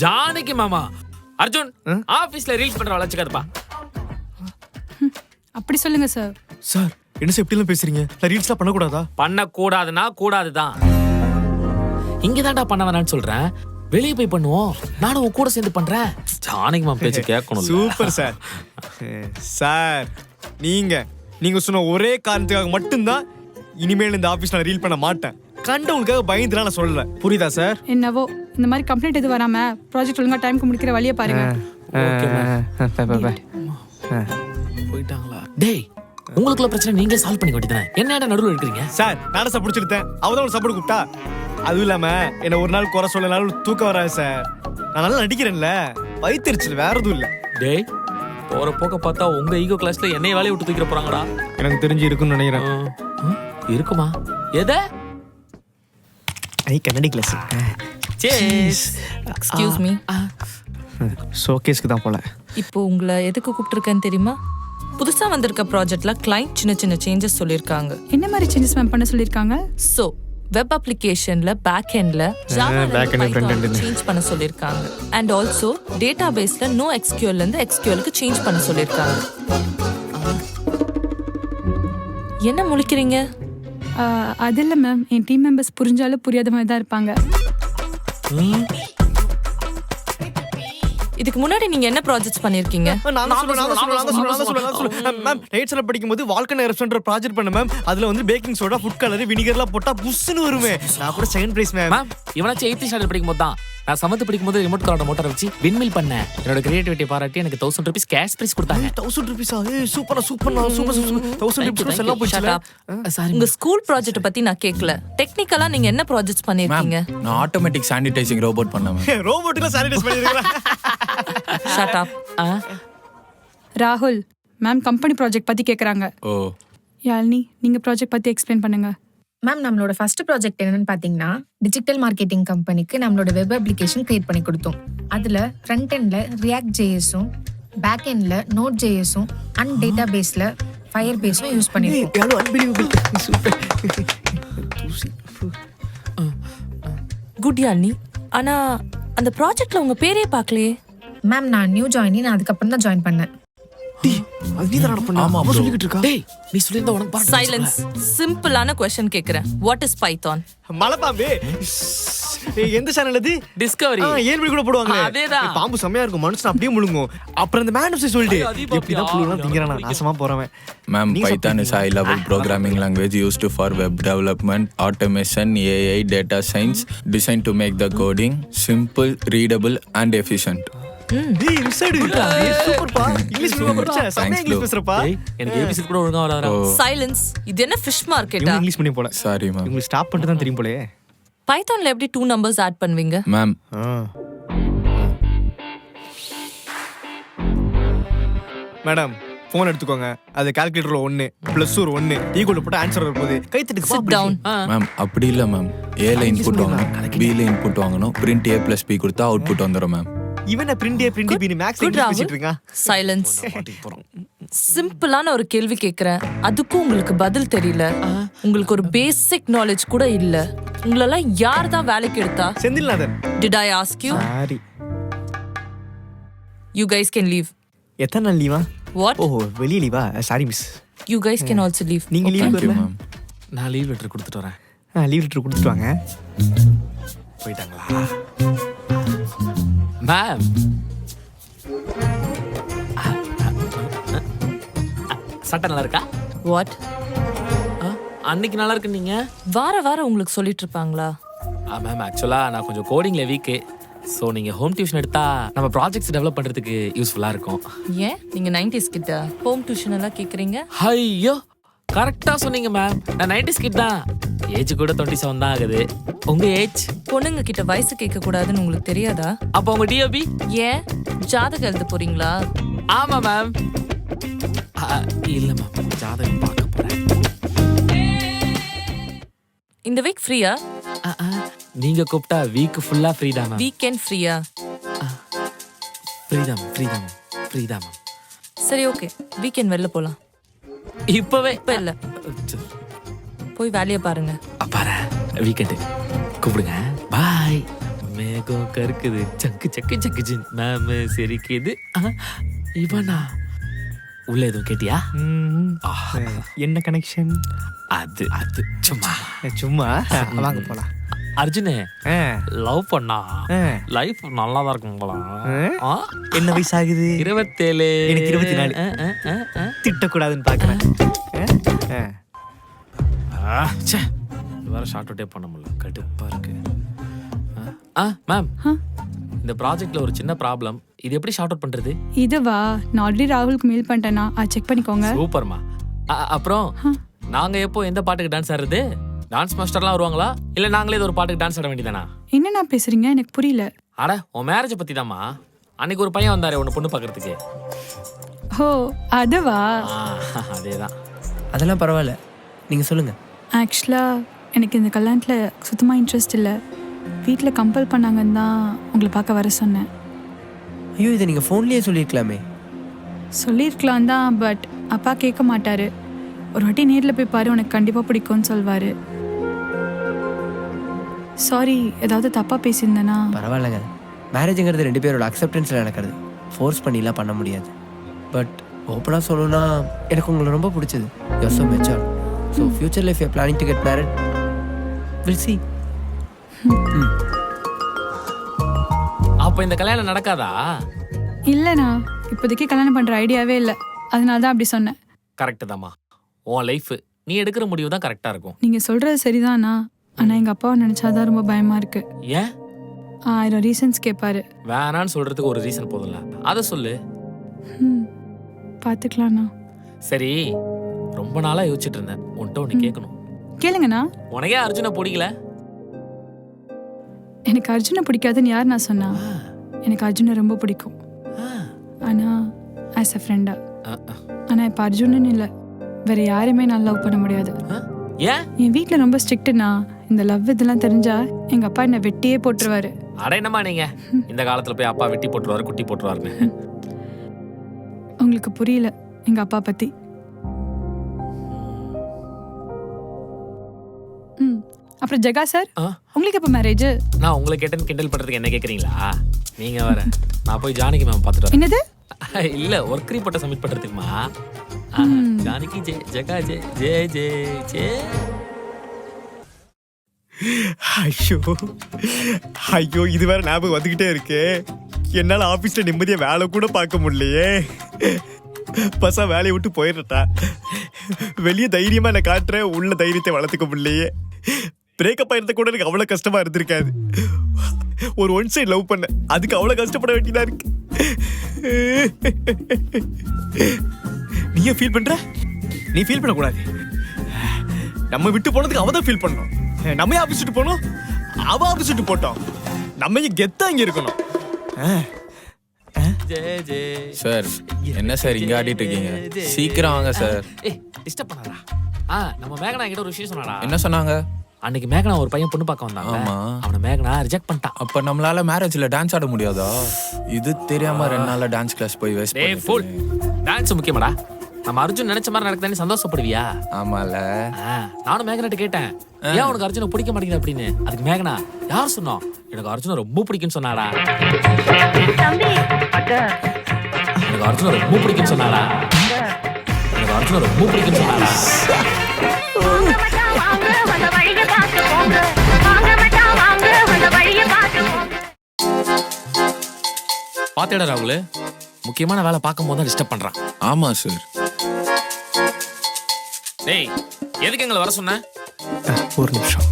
ஜானகி மாமா அர்ஜுன் ஆபீஸ்ல ரீல்ஸ் பண்ற வளச்சுக்காதப்பா. அப்படி சொல்லுங்க சார். சார் என்ன சார் இப்படி எல்லாம் பேசுறீங்க? நான் ரீல்ஸ்லாம் பண்ணக்கூடாதா? பண்ண கூடாதுன்னா கூடாதுதான். இங்கதான்டா பண்ண வேணாம்னு சொல்றேன். வெளியே போய் பண்ணுவோம். நானும் உன் கூட சேர்ந்து பண்றேன். ஜானகி மாமா பேச்சு கேட்கணும். Super sir. சார் நீங்க சொன்ன ஒரே காரணத்துக்காக மட்டும்தான் இனிமேல் இந்த ஆபீஸ் நான் ரீல் பண்ண மாட்டேன். கண்டவங்களுக்காக பயந்துலாம் நான் சொல்லல. புரியுதா சார்? என்னவோ இந்த மாதிரி கம்ப்ளைண்ட் எது வராம ப்ராஜெக்ட் ஒழுங்கா டைம்க்கு முடிக்கிற வழியை பாருங்க. போயிட்டாங்களா? டேய் உங்களுக்குள்ள பிரச்சனை நீங்க சால்வ் பண்ணி வேண்டியதானே. என்னடா நடுவுல இருக்கிறீங்க? சார் நானும் சார் பிடிச்சிருத்தேன். அவதான் ஒரு சப்போர்ட் கூப்பிட்டா. அதுவும் இல்லாம என்ன ஒரு நாள் குறை சொல்லனாலும் தூக்கம் வராது சார். நான் நல்லா நடிக்கிறேன்ல. வயிற்றுச்சல் வேற எதுவும் இல்ல. டேய் போற போக்க பார்த்தா உங்க ஈகோ கிளாஸ்ல என்னைய வேலையை விட்டு தூக்கிற போறாங்கடா. எனக்கு தெரிஞ்சு இருக்குன்னு நினைக்கிறேன். இருக்குமா? எதை? கன்னடி கிளாஸ். Excuse me. ஷோகேஸ்க்கு தான் போல. இப்போ உங்களை எதுக்கு கூப்பிட்டுருக்கேன்னு தெரியுமா? புதுசா வந்திருக்க ப்ராஜெக்ட்ல கிளைண்ட் சின்ன சின்ன சேஞ்சஸ் சொல்லிருக்காங்க. என்ன மாதிரி சேஞ்சஸ் மேம் பண்ண சொல்லிருக்காங்க? சோ வெப் அப்ளிகேஷன்ல பேக் எண்ட்ல சேஞ்ச் பண்ண சொல்லிருக்காங்க. அண்ட் ஆல்சோ டேட்டாபேஸ்ல நோ எக்ஸ்கியூஎல் இருந்து எக்ஸ்கியூஎல்க்கு சேஞ்ச் பண்ண சொல்லிருக்காங்க. என்ன முழிக்கிறீங்க? அது இல்ல மேம், என் டீம் மெம்பர்ஸ் புரிஞ்சாலும் புரியாத மாதிரி தான் இருப்பாங்க. இதுக்கு முன்னாடி நீங்க என்ன ப்ராஜெக்ட்ஸ் பண்ணிருக்கீங்க? மேம் ரேட்ஸ்ல படிக்கும்போது வால்கன் ரெஸ்டாரண்ட் ப்ராஜெக்ட் பண்ண மேம். அதுல வந்து பேக்கிங் சோடா, ஃபுட் கலர், வினிகர்லாம் போட்டா புஷ்னு வருமே. நான் கூட செகண்ட் பிரைஸ் மேம். மேம் இவனாச்சும் 8th ஸ்டாண்டர்ட் படிக்கும்போது தான் நான் 7th படிக்கும்போது ரிமோட் காரோட மோட்டாரை வச்சு விண்மில் பண்ணேன். என்னோட கிரியேட்டிவிட்டி பாராட்டி எனக்கு 1000 rupees கேஷ் பிரைஸ் கொடுத்தாங்க. 1000 rupees? சூப்பர் 1000 rupees எல்லாம் போச்சுல. உங்க ஸ்கூல் ப்ராஜெக்ட் பத்தி நான் கேக்கல. டெக்னிக்கலா நீங்க என்ன ப்ராஜெக்ட்ஸ் பண்ணிருக்கீங்க? நான் ஆட்டோமேட்டிக் சானிடைசிங் ரோபோட் பண்ணேன். ரோபோட்ல சானிடைஸ் பண்ணிருக்கேன். Shut up. ராகுல் மேம் கம்பெனி ப்ராஜெக்ட் பத்தி கேக்குறாங்க. ஓ யாழ்னி நீங்க ப்ராஜெக்ட் பத்தி எக்ஸ்பிளைன் பண்ணுங்க. மேம் நம்மளோட ஃபர்ஸ்ட் ப்ராஜெக்ட் என்னன்னு பாத்தீங்கன்னா டிஜிட்டல் மார்க்கெட்டிங் கம்பெனிக்கு நம்மளோட வெப் அப்ளிகேஷன் கிரியேட் பண்ணி கொடுத்தோம். அதுல ஃப்ரண்ட் எண்ட்ல ரியாக்ட் ஜேஎஸும் பேக் எண்ட்ல நோட் ஜேஎஸும் அண்ட் டேட்டா பேஸ்ல ஃபயர் பேஸும் யூஸ் பண்ணிருக்கோம். குட் யாழ்னி. ஆனா அந்த ப்ராஜெக்ட்ல உங்க பேரே பார்க்கலையே. மேம் நான் நியூ ஜாயினி, நான் அதுக்கப்புறம் தான் ஜாயின் பண்ணேன். ஆமா சொல்லிட்டு இருக்கா. டேய் நீ சொல்லிருந்தா உனக்கு பாரு. சைலன்ஸ். சிம்பிளான क्वेश्चन கேக்குறேன். What is python? மலைப்பாம்பு எந்த சேனல் அது? டிஸ்கவரி. 7 மணி கூட போடுவாங்க. அதேதான். பாம்பு செமையா இருக்கும். மனுஷன் அப்படியே முழுங்கும். அப்புறம் அந்த மேன் சொல்லிட்டு எப்படிதான் புழுலாம் திங்கறானா நாசமா போறவன். Ma'am Python is high level programming language used for web development, automation, AI, data science, designed to make the coding simple, readable and efficient. டேய் ரிசைடு சூப்பர் பா. இங்கிலீஷ் படிச்சா செமையா இங்கிலீஷ் பேசுறப்பா. எனக்கு ஏபிசி கூட ஒழுங்கா வராதா. சைலன்ஸ். இது என்ன ஃபிஷ் மார்க்கெட்டா? இங்கிலீஷ் பண்ணி போல. Sorry ma'am. உங்களுக்கு ஸ்டாப் பண்ணிட்டு தான் தெரியும் போலே. பைத்தான்ல எப்படி 2 நம்பர்ஸ் ஆட் பண்ணுவீங்க? மேம் மேடம் போன் எடுத்துக்கோங்க. அது கால்குலேட்டர்ல 1 + ஒரு 1 ஈக்குவல் போட்டு ஆன்சர் வரப்போகுது. கை தட்டுக்கு Sit down. மேம் அப்படி இல்ல மேம். A ல இன்புட் வாங்கணும், B ல இன்புட் வாங்கணும், print A + B கொடுத்தா அவுட்புட் வந்துரும் மேம். இவன பிரிண்ட் B னு மேக்ஸ் இங்கிலீஷ் பேசிட்டு இருக்கான். சைலன்ஸ். சிம்பிளான ஒரு கேள்வி கேக்குறேன். அதுக்கும் உங்களுக்கு பதில் தெரியல. உங்களுக்கு ஒரு பேசிக் நாலேஜ் கூட இல்ல. உங்களெல்லாம் யார் தான் வேலைக்கு எடுத்தா? Senthilnathan. Did I ask you? Sorry. You guys can leave. எத்தனை நாள் லீவா? What? ஓ வெளிய லீவா? Sorry miss. You guys can also leave. நீங்க லீவ் Thank you வரல? மேம். நான் லீவ் லெட்டர் கொடுத்துட்டு வரேன். லீவ் லெட்டர் கொடுத்துட்டு வாங்க. போயிட்டாங்களா? மேம் சட்டை நல்லா இருக்கா? What? அன்னைக்கு நல்லா இருக்கு நீங்க. வார வாரம் உங்களுக்கு சொல்லிட்டு இருப்பாங்களா? மேம் ஆக்சுவலா நான் கொஞ்சம் கோடிங்ல வீக்கு. ஸோ நீங்க ஹோம் டியூஷன் எடுத்தா நம்ம ப்ராஜெக்ட்ஸ் டெவலப் பண்றதுக்கு யூஸ்ஃபுல்லா இருக்கும். ஏன் நீங்க 90s கிட்ட ஹோம் டியூஷன் எல்லாம் கேக்குறீங்க? ஐயோ கரெக்டா சொன்னீங்க மேம். நான் 90s கிட் தான். ஏஜ் கூட 27 தான் ஆகுது. உங்க ஏஜ்? பொண்ணுங்க கிட்ட வயசு கேட்க கூடாதுன்னு உங்களுக்கு தெரியாதா? அப்போ உங்க டிஓபி? ஏன் ஜாதகம் எழுத போறீங்களா? ஆமா மேம். இல்ல மேம், ஜாதகம் பார்க்க போறேன். இந்த வீக் ஃப்ரீயா? நீங்க கூப்பிட்டா வீக் ஃபுல்லா ஃப்ரீ தான் மேம். வீக்கெண்ட் ஃப்ரீயா? ஃப்ரீ தான் மேம். சரி ஓகே, வீக்கெண்ட் வெளில போலாம். இப்பவே இப்ப இல்ல, போய் வேலையை பாருங்க. அப்பாரா வீக்கெண்டு கூப்பிடுங்க. பாய். மேகம் கருக்குது, சக்கு சக்கு சக்கு மேம் சிரிக்குது. இவனா உள்ள எதுவும் கேட்டியா? என்ன கனெக்ஷன்? அது அது சும்மா சும்மா வாங்க போலாம். அர்ஜுனே லவ் பண்ணா லைஃப் நல்லா தான் இருக்கும் போல. என்ன வயசு ஆகுது? 27. எனக்கு 24. திட்டக்கூடாதுன்னு பாக்குறேன். வேற ஷார்ட் அவுட்டே பண்ண முடியல, கடுப்பா இருக்கு. மேம், இந்த ப்ராஜெக்ட்ல ஒரு சின்ன ப்ராப்ளம். இது எப்படி ஷார்ட் அவுட் பண்றது? இதுவா, நான் ஆல்ரெடி ராகுலுக்கு மெயில் பண்ணிட்டேனா, அது செக் பண்ணிக்கோங்க. சூப்பர்மா. அப்புறம் நாங்க எப்போ எந்த பாட்டுக்கு டான்ஸ் ஆடுறது? டான்ஸ் மாஸ்டர்லாம் வருவாங்களா, இல்ல நாங்களே இது ஒரு பாட்டுக்கு டான்ஸ் ஆட வேண்டியதானா? என்னண்ணா பேசுறீங்க, எனக்கு புரியல. அட உன் மேரேஜ் பத்தி தாம்மா. அன்னைக்கு ஒரு பையன் வந்தாரு உன்னை பொண்ணு பாக்குறதுக்கு. ஓ அதுவா? அதேதான். அதெல்லாம் பரவாயில்ல, நீங்க சொல்லுங்க. ஆக்சுவலாக எனக்கு இந்த கல்யாணத்தில் சுத்தமாக இன்ட்ரெஸ்ட் இல்லை. வீட்டில் கம்பல் பண்ணாங்கன்னு தான் உங்களை பார்க்க வர சொன்னேன். ஐயோ, இதை நீங்கள் ஃபோன்லேயே சொல்லியிருக்கலாமே. சொல்லியிருக்கலாம் தான், பட் அப்பா கேட்க மாட்டார். ஒரு வாட்டி நேரில் போய் பாரு, உனக்கு கண்டிப்பாக பிடிக்கும்னு சொல்வார். சாரி, ஏதாவது தப்பாக பேசியிருந்தேனா? பரவாயில்லைங்க, மேரேஜுங்கிறது 2 பேரோட அக்செப்டன்ஸில் நடக்கிறது. ஃபோர்ஸ் பண்ணிலாம் பண்ண முடியாது. பட் ஓப்பனாக சொல்லணும்னா எனக்கு உங்களை ரொம்ப பிடிச்சது. You are so mature. So ஃபியூச்சரில் if you are planning to get married, will see. அப்ப இந்த கல்யாணம் நடக்காதா? இல்லைண்ணா, இப்போதைக்கு கல்யாணம் பண்ணுற ஐடியாவே இல்லை. அதனால தான் அப்படி சொன்னேன். கரெக்ட் தாம்மா. உன் லைஃப் நீ எடுக்கிற முடிவு தான் கரெக்டா இருக்கும். நீங்கள் சொல்கிறது சரிதானா, ஆனால் எங்கள் அப்பாவை நினச்சாதான் ரொம்ப பயமாக இருக்கு. ஏன்? 1000 ரீசன்ஸ் கேட்பாரு. வேணான்னு சொல்றதுக்கு ஒரு ரீசன் போதும்ல, அதை சொல்லு. பார்த்துக்கலாண்ணா. சரி, ரொம்ப நாளா யோசிச்சுட்டு இருந்தேன், உன்கிட்ட ஒன்று கேட்கணும். கேளுங்கண்ணா. உனக்கே அர்ஜுனை பிடிக்கல? எனக்கு அர்ஜுனை பிடிக்காதுன்னு யார் நான் சொன்னா? எனக்கு அர்ஜுனை ரொம்ப பிடிக்கும், ஆனால் ஆஸ் அ ஃப்ரெண்டா. ஆனால் இப்போ அர்ஜுனன் இல்லை, வேற யாரையுமே நான் லவ் பண்ண முடியாது. ஏன்? என் வீட்டில் ரொம்ப ஸ்ட்ரிக்ட்டுண்ணா. இந்த லவ் இதெல்லாம் தெரிஞ்சா எங்கள் அப்பா என்னை வெட்டியே போட்டுருவாரு. அட என்னம்மா நீங்க, இந்த காலத்துல போய் அப்பா வெட்டி போட்டுருவாரு குட்டி போட்டுருவாருன்னு. உங்களுக்கு புரியல எங்கள் அப்பா பற்றி. அப்புறம் ஜெகா சார், உங்களுக்கு எப்போ மேரேஜ்? நான் உங்களை கேட்டேன்னு கிண்டல் பண்றதுக்கு என்ன கேக்குறீங்களா? நீங்க வேற. நான் போய் ஜானகி மேம் பார்த்துட்டு என்னது? இல்ல ஒர்க் ரிப்போர்ட்டை சப்மிட் பண்றதுக்குமா. ஜானகி ஜே, ஜெகா ஜே, ஜே ஜே ஜே. ஐயோ ஐயோ, இது வேற ஞாபகம் வந்துகிட்டே இருக்கு. என்னால ஆபீஸ்ல நிம்மதியா வேலை கூட பார்க்க முடியலையே. பசா வேலையை விட்டு போயிடுறா. வெளியே தைரியமா நான் காட்டுறேன், உள்ள தைரியத்தை வளர்த்துக்க முடியலையே. பிரேக்கப் ஆயிருந்த கூட எனக்கு அவ்வளவு கஷ்டமா இருந்திருக்காது. ஒரு ஒன் சைடு லவ் பண்ண, அதுக்கு அவ்வளவு கஷ்டப்பட வேண்டியதா இருக்கு. நீயே ஃபீல் பண்ற? நீ ஃபீல் பண்ணக்கூடாது. நம்ம விட்டு போனதுக்கு அவதான் ஃபீல் பண்ணணும். நம்ம ஆபீஸ் விட்டு போனோம், அவ ஆபீஸ் விட்டு போட்டோம். நம்ம இங்க கெத்தா இங்க இருக்கணும். சார் என்ன சார் இங்க ஆடிட்டு இருக்கீங்க? சீக்கிரம் வாங்க சார். டிஸ்டர்ப் பண்ணாதா? நம்ம மேகனா கிட்ட ஒரு விஷயம் சொன்னாடா. என்ன சொன்னாங்க? அன்னைக்கு மேகனா ஒரு பையன் பொண்ணு பார்க்க வந்தாங்க. ஆமா. அவனை மேகனா ரிஜெக்ட் பண்ணிட்டான். அப்ப நம்மளால மேரேஜ்ல டான்ஸ் ஆட முடியாதா? இது தெரியாம 2 நாள்ல டான்ஸ் கிளாஸ் போய் வேஸ்ட் டேய் ஃபுல். டான்ஸ் முக்கியமாடா. நம்ம அர்ஜுன் நினைச்ச மாதிரி நடக்குதுன்னு சந்தோஷப்படுவியா? ஆமால. நானும் மேகனாட்ட கேட்டேன், ஏன் உனக்கு அர்ஜுனை பிடிக்க மாட்டேங்குது அப்படின்னு. அதுக்கு மேகனா, யார் சொன்னா? எனக்கு அர்ஜுனை ரொம்ப பிடிக்கும்னு சொன்னாடா. எனக்கு அர்ஜுனை ரொம்ப பிடிக்கும்னு சொன்னாடா. எனக்கு அர்ஜுனை ரொம்ப பிடிக்கும்னு சொன்னாடா. பாத்தேடா ராகுல், முக்கியமான வேலை பார்க்கும் போது தான் டிஸ்டர்ப் பண்றான். ஆமா சார். டேய், எதுக்கு எங்களை வர சொன்ன? ஒரு நிமிஷம்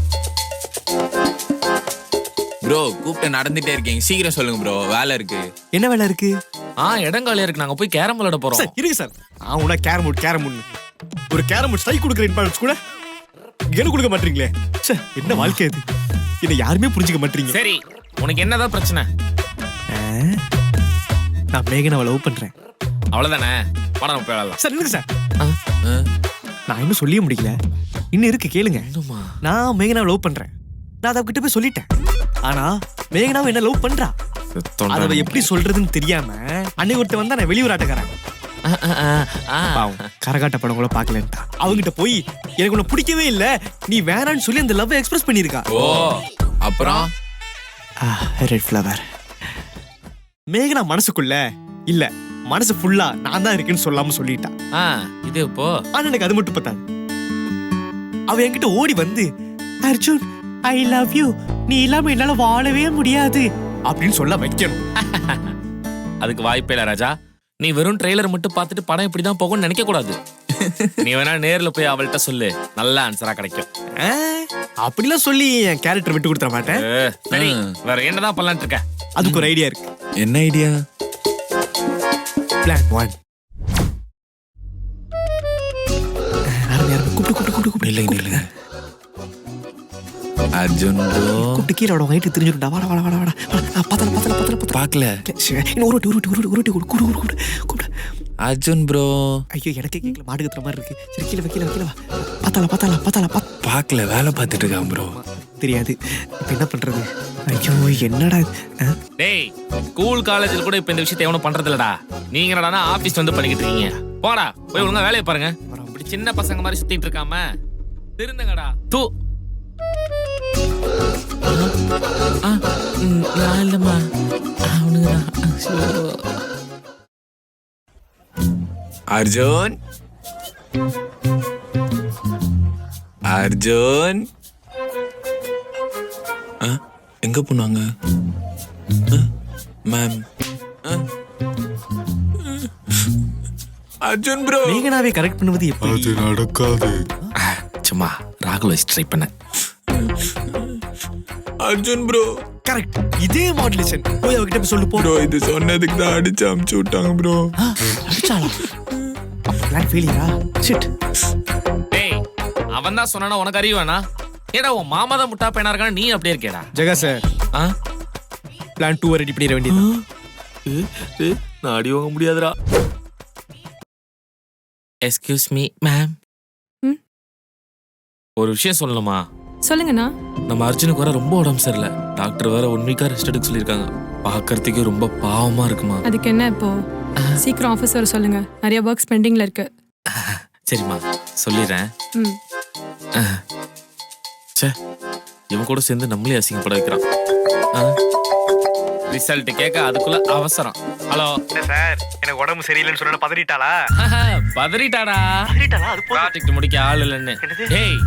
ப்ரோ, ப்ரோ கூப்பிட்டு நடந்துட்டே இருக்கீங்க, சீக்கிரம் சொல்லுங்க ப்ரோ, வேலை இருக்கு. என்ன வேலை இருக்கு இடங்காலியா இருக்கு, நாங்க போய் கேரம் விளையாட போறோம். சார் இருக்கு சார். உனா கேரம் போர்டு ஒரு கேரம் போர்டு ஸ்ட்ரைக் கொடுக்குற இன்பார்ட்டன்ஸ் கூட எனக்கு கொடுக்க மாட்டீங்களே சார். என்ன வாழ்க்கை இது, என்ன யாருமே புரிஞ்சுக்க மாட்டீங்க. சரி, உனக்கு என்னதான் பிரச்சனை? நான் மேகனாவை லவ் பண்றேன். அவ்வளவுதானே, படம் போய் விளையாடலாம். சார் இருக்கு சார். நான் இன்னும் சொல்லியே முடியல, இன்னும் இருக்கு கேளுங்க. நான் மேகனாவை லவ் பண்றேன். நான் அதை கிட்ட போய் சொல்லிட்டேன். ஆனா மேகனாவை என்ன லவ் பண்றா, அதை எப்படி சொல்றதுன்னு தெரியாம அன்னைக்கு ஒருத்தன் வந்தா நான் வெளியூர் ஆட்டக்காரன். கரகாட்ட படம் கூட பாக்கலன்ட்டா. அவங்கிட்ட போய் எனக்கு உன்னை பிடிக்கவே இல்ல, நீ வேணான்னு சொல்லி அந்த லவ் எக்ஸ்பிரஸ் பண்ணிருக்கா. ஓ அப்புறம் ரெட் ஃப்ளவர். மேகனா மனசுக்குள்ள இல்ல, மனசு ஃபுல்லா நான் தான் இருக்கேன்னு சொல்லாம சொல்லிட்டா. இது இப்போ ஆனா எனக்கு அது மட்டும் பத்தாது. அவ என்கிட்ட ஓடி வந்து, அர்ஜுன் ஐ லவ் யூ, நீ இல்லாம என்னால வாழவே முடியாது அப்படின்னு சொல்ல வைக்கணும். அதுக்கு வாய்ப்பே இல்ல ராஜா. நீ வெறும் ட்ரெய்லர் மட்டும் பார்த்துட்டு படம் இப்படிதான் போகும்னு நினைக்க கூடாது. நீ வேணா நேர்ல போய் அவள்கிட்ட சொல்லு, நல்ல ஆன்சரா கிடைக்கும். அப்படிலாம் சொல்லி என் கேரக்டர் விட்டு கொடுத்துட மாட்டேன். சரி, வேற என்னதான் பண்ணலாம்னு இருக்க? அதுக்கு ஒரு ஐடியா இருக்கு. என்ன ஐடியா? பிளான் 1. கூப்பிட்டு இல்லைங்க அர்ஜுன் ப்ரோ கூப்பிட்டு கீழே வயிற்று தெரிஞ்சுட்டா. வாடா வாடா வாடா வாடா. பத்தல பார்க்கல. இன்னும் ஒரு கூப்பிட்டு. அர்ஜுன் ப்ரோ ஐயோ எனக்கே கேட்கல, மாடு கத்துற மாதிரி இருக்கு. சரி கீழே வா. பத்தல பார்க்கல, வேலை பார்த்துட்டு இருக்கான் ப்ரோ. தெரியாது, இப்ப என்ன பண்றது? ஐயோ என்னடா டேய், ஸ்கூல் காலேஜ்ல கூட இப்ப இந்த விஷயத்தை எவனும் பண்றது இல்லடா. நீங்க என்னடா ஆபீஸ் வந்து பண்ணிக்கிட்டு இருக்கீங்க? போடா போய் ஒழுங்கா வேலையை பாருங்க. இப்படி சின்ன பசங்க மாதிரி சுத்திட்டு இருக்காம திருந்துங்கடா. தூ இல்லம்மா அர்ஜுன் எங்க போனாங்க மேம்? அர்ஜுன் ப்ரோ மேகனாவை கரெக்ட் பண்ணுவது எப்படி? நடக்காது. சும்மா ராகுல் வச்சு ட்ரை பண்ண. அர்ஜுன் ப்ரோ கரெக்ட், இதே மாடுலேஷன். போய் அவகிட்ட போய் சொல்லு. ப்ரோ இது சொன்னதுக்கு தான் அடிச்சு அமுச்சு விட்டாங்க ப்ரோ. அடிச்சாளா? பிளான் ஃபெயிலியரா? ஷிட். டேய், அவன் தான் சொன்னானா உனக்கு அறிவானா? ஏடா உன் மாமா தான் முட்டா பையனா இருக்கான, நீ அப்படியே இருக்கேடா. ஜெகா சார், பிளான் 2 ரெடி பண்ணிட வேண்டியது. நான் அடி வாங்க முடியாதுடா. எக்ஸ்கியூஸ் மீ மேம், ஒரு விஷயம் சொல்லணுமா? சொல்லுங்கண்ணா. நம்ம அர்ஜுனுக்கு வர ரொம்ப உடம்பு சரியில்லை. டாக்டர் வேற 1 வீக்கா ரெஸ்ட் எடுக்க சொல்லியிருக்காங்க. பார்க்கறதுக்கே ரொம்ப பாவமா இருக்குமா. அதுக்கு என்ன இப்போ? சீக்கிரம் ஆஃபீஸ் வர சொல்லுங்க, நிறைய ஒர்க்ஸ் பெண்டிங்ல இருக்கு. சரிம்மா, சொல்லிடுறேன். சே, இவன் கூட சேர்ந்து நம்மளே அசிங்கப்பட வைக்கிறான். ரிசல்ட் கேட்க அதுக்குள்ள அவசரம். ஹலோ சார், எனக்கு உடம்பு சரியில்லைன்னு சொன்னா பதறிட்டாளா? பதறிட்டாடா. அது ப்ராஜெக்ட் முடிக்க ஆள் இல்லைன்னு. டேய்,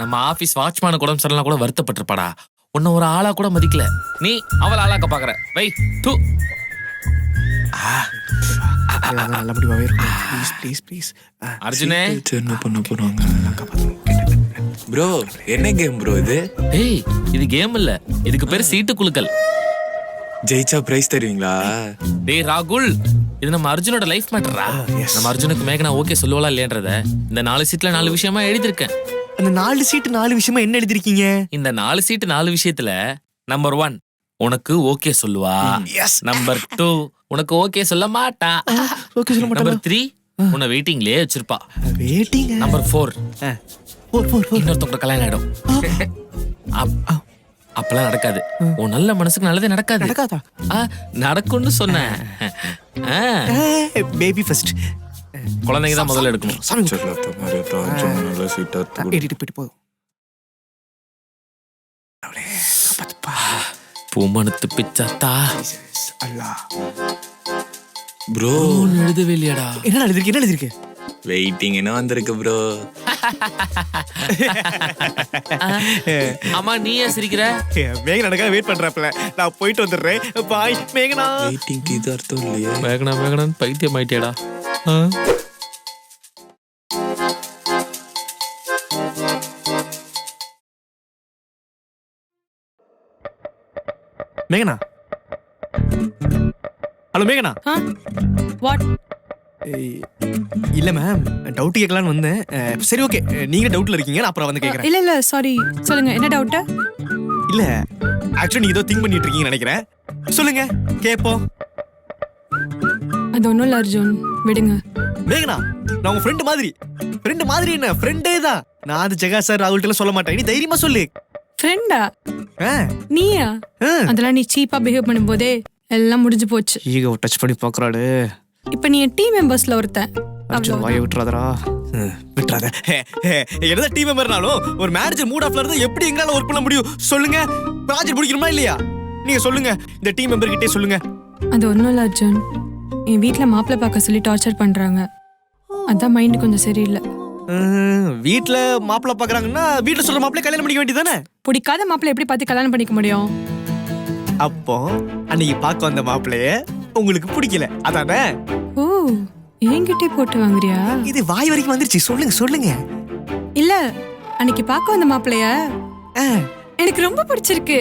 நம்ம ஆபீஸ் வாட்ச்மேன் உடம்பு சரியில்லை கூட வருத்தப்பட்டிருப்பாடா. உன்ன ஒரு ஆளா கூட மதிக்கல. நீ அவளை ஆளாக்க பாக்குற. வை தூ. நல்லபடியாவே இருக்கும். Please please. அர்ஜுனே, என்ன பண்ண போறாங்க? ப்ரோ என்ன கேம் ப்ரோ இது? டேய், இது கேம் இல்ல, இதுக்கு பேரு சீட்டு குலுக்கல். ஜெயிச்சா பிரைஸ் தருவீங்களா? டேய் ராகுல், இது நம்ம அர்ஜுனோட லைஃப் மேட்டரா. நம்ம அர்ஜுனுக்கு மேகனா ஓகே சொல்லுவாளா இல்லையன்றத இந்த 4 சீட்ல 4 விஷயமா எழுதிருக்கேன். அந்த 4 சீட்டு 4 விஷயமா என்ன எழுதிருக்கீங்க? இந்த 4 சீட்டு 4 விஷயத்துல நம்பர் 1 உனக்கு ஓகே சொல்லுவா. நம்பர் 2 உனக்கு ஓகே சொல்ல மாட்டா. ஓகே சொல்ல மாட்டா. நம்பர் 3 உன்னை வெயிட்டிங்லயே வச்சிருப்பா. வெயிட்டிங். நம்பர் 4 இன்னொருத்தவங்க கல்யாணம் ஆயிடும். அப்பெல்லாம் நடக்காது. உன் நல்ல மனசுக்கு நல்லதே நடக்காது. நடக்காதா? நடக்கும்னு சொன்னேன். Baby first. குழந்தைங்க தான் முதல்ல எடுக்கணும். நல்ல சீட்டா எடிட் போயிட்டு போதும். பூமனுத்து பிச்சாத்தா. ப்ரோ எழுதவே இல்லையாடா? என்ன எழுதிருக்கு? வெயிட்டிங்னு வந்திருக்கு ப்ரோ. அம்மா நீ ஏன் சிரிக்கிற? மேகனாக்காக வெயிட் பண்றாப்ல. நான் போயிட்டு வந்துடுறேன். பாய் மேகனா. வெயிட்டிங்க்கு இது அர்த்தம் இல்லையா? மேகனா பைத்தியம் ஆயிட்டேடா. மேகனா, ஹலோ மேகனா. வாட்? இல்ல மேம், டவுட் கேட்கலான்னு வந்தேன். சரி ஓகே, நீங்க டவுட்ல இருக்கீங்க, நான் அப்புறம் வந்து கேட்கறேன். இல்ல சாரி, சொல்லுங்க, என்ன டவுட்? இல்ல ஆக்சுவலி நீங்க ஏதோ திங்க் பண்ணிட்டு இருக்கீங்கன்னு நினைக்கிறேன். சொல்லுங்க கேப்போம். அது ஒன்றும் இல்லை அர்ஜுன், விடுங்க. மேகனா, நான் உங்க ஃப்ரெண்ட் மாதிரி என்ன ஃப்ரெண்டே தான். நான் அது ஜெகா சார் ராகுல்கிட்ட சொல்ல மாட்டேன், நீ தைரியமா சொல்லு. ஃப்ரெண்டா? ஆ, நீயா? ஆ. அதெல்லாம் நீ சீப்பா பிஹேவ் பண்ணும்போதே எல்லாம் முடிஞ்சு போச்சு. ஈகோ டச் பண்ணி பாக்குறாடு. இப்ப நீ என் டீம் மெம்பர்ஸ்ல ஒருத்தன். அர்ஜுன் வாயை விட்டுறாதடா. விட்டுறாத. என்னதான் டீம் மெம்பர்னாலும் ஒரு மேனேஜர் மூட் ஆஃப்ல இருந்தா எப்படி எங்களால ஒர்க் பண்ண முடியும் சொல்லுங்க? ப்ராஜெக்ட் முடிக்கணுமா இல்லையா? நீங்க சொல்லுங்க, இந்த டீம் மெம்பர் கிட்டே சொல்லுங்க. அது ஒன்றும் இல்லை அர்ஜுன், என் வீட்டில் மாப்பிள்ளை பார்க்க சொல்லி டார்ச்சர் பண்றாங்க. அதான் மைண்ட் கொஞ்சம் சரியில்லை. வீட்ல மாப்பிள்ளை பாக்குறாங்கன்னா வீட்ல சொல்ற மாப்பிள்ளை கல்யாணம் பண்ணிக்க வேண்டியதானே? பிடிக்காத மாப்பிள்ளை எப்படி பார்த்து கல்யாணம் பண்ணிக்க முடியும்? அப்போ அன்னைக்கு பார்க்க வந்த மாப்பிள்ளைய உங்களுக்கு பிடிக்கல அதானே? ஓ, என்கிட்டே போட்டு வாங்குறியா? இது வாய் வரைக்கும் வந்துருச்சு, சொல்லுங்க. இல்ல, அன்னைக்கு பார்க்க வந்த மாப்பிள்ளைய எனக்கு ரொம்ப பிடிச்சிருக்கு.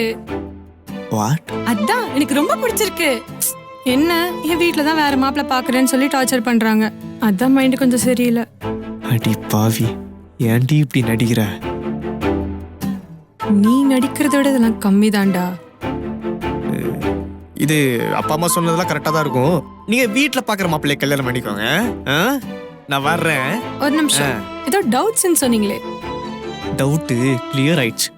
வாட்? அதான் எனக்கு ரொம்ப பிடிச்சிருக்கு. என்ன, என் வீட்ல தான் வேற மாப்பிள்ளை பாக்குறேன்னு சொல்லி டார்ச்சர் பண்றாங்க. அதான் மைண்ட் கொஞ்சம் சரியில்லை. அடி பாவி, ஏன்டி இப்படி நடிக்கிற? நீ நடிக்கிறத விட இதெல்லாம் கம்மி தான்டா. இது அப்பா அம்மா சொன்னதெல்லாம் கரெக்டா தான் இருக்கும். நீங்க வீட்ல பாக்குற மாப்பிள்ளைய கல்யாணம் பண்ணிக்கோங்க. நான் வர்றேன். ஒரு நிமிஷம், ஏதோ டவுட்ஸ்ன்னு சொன்னீங்களே. டவுட் கிளியர் ஆயிடுச்சு.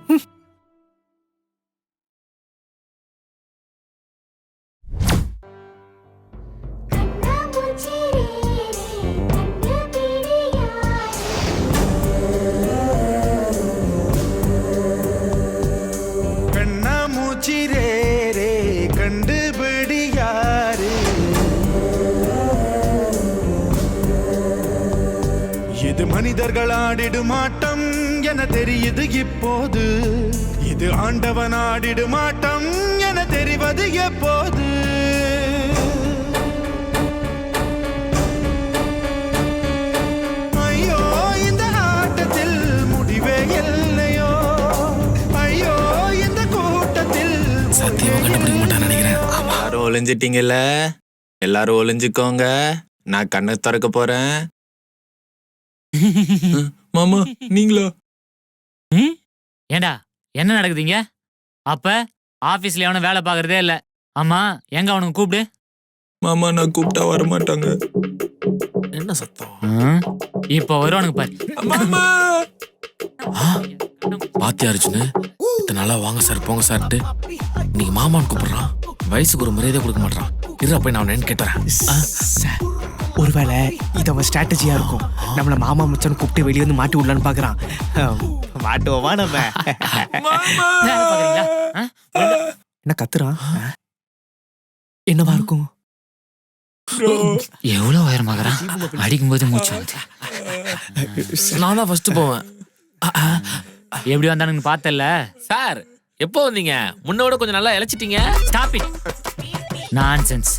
கண்ணாமூச்சி ரே ரே கண்டுபிடி யாரு? இது மனிதர்கள் ஆடிடும் ஆட்டம் என தெரியுது இப்போது. இது ஆண்டவன் ஆடிடும் ஆட்டம் என தெரிவது எப்போது? ஐயோ, இந்த ஆட்டத்தில் முடிவே இல்லையோ. ஐயோ, இந்த கூட்டத்தில் சத்தியமா கண்டுபிடிக்க மாட்டான்னு நினைக்கிறேன். எல்லாரும் ஒளிஞ்சிட்டீங்கல்ல, எல்லாரும் ஒளிஞ்சுக்கோங்க. நான் கண்ணை திறக்க போறேன். மாமா நீங்களா? ஏண்டா என்ன நடக்குதுங்க? அப்ப ஆபீஸ்ல அவன வேலை பாக்குறதே இல்ல. அம்மா எங்க அவனுக்கு கூப்பிடு. மாமா நான் கூப்பிட்டா வர மாட்டாங்க. என்ன சத்தம்? இப்ப வருவானுங்க பாரு. பாத்தியா அர்ஜுனு, இத்தனை நாளா வாங்க சார் போங்க சார்ட்டு இன்னைக்கு மாமான்னு கூப்பிடுறான். வயசுக்கு ஒரு மரியாதை கொடுக்க மாட்டான். இரு போய் நான் அவன் கேட்டுறேன். ஒருவேளை இது அவன் ஸ்ட்ராட்டஜியா இருக்கும். நம்மள மாமா மச்சான் கூப்பிட்டு வெளியே வந்து மாட்டி விடலான்னு பாக்குறான். மாட்டுவோமா நம்ம? வேலை பாக்குறீங்களா? என்ன கத்துறான்? என்னவா இருக்கும்? எவ்வளவு உயரமாகறான், அடிக்கும்போது மூச்சு வந்து. நான் தான் ஃபர்ஸ்ட் போவேன். எப்படி வந்தானுங்க பார்த்தல சார், எப்போ வந்தீங்க? முன்னோட கொஞ்சம் நல்லா இழைச்சிட்டீங்க. Stop it nonsense.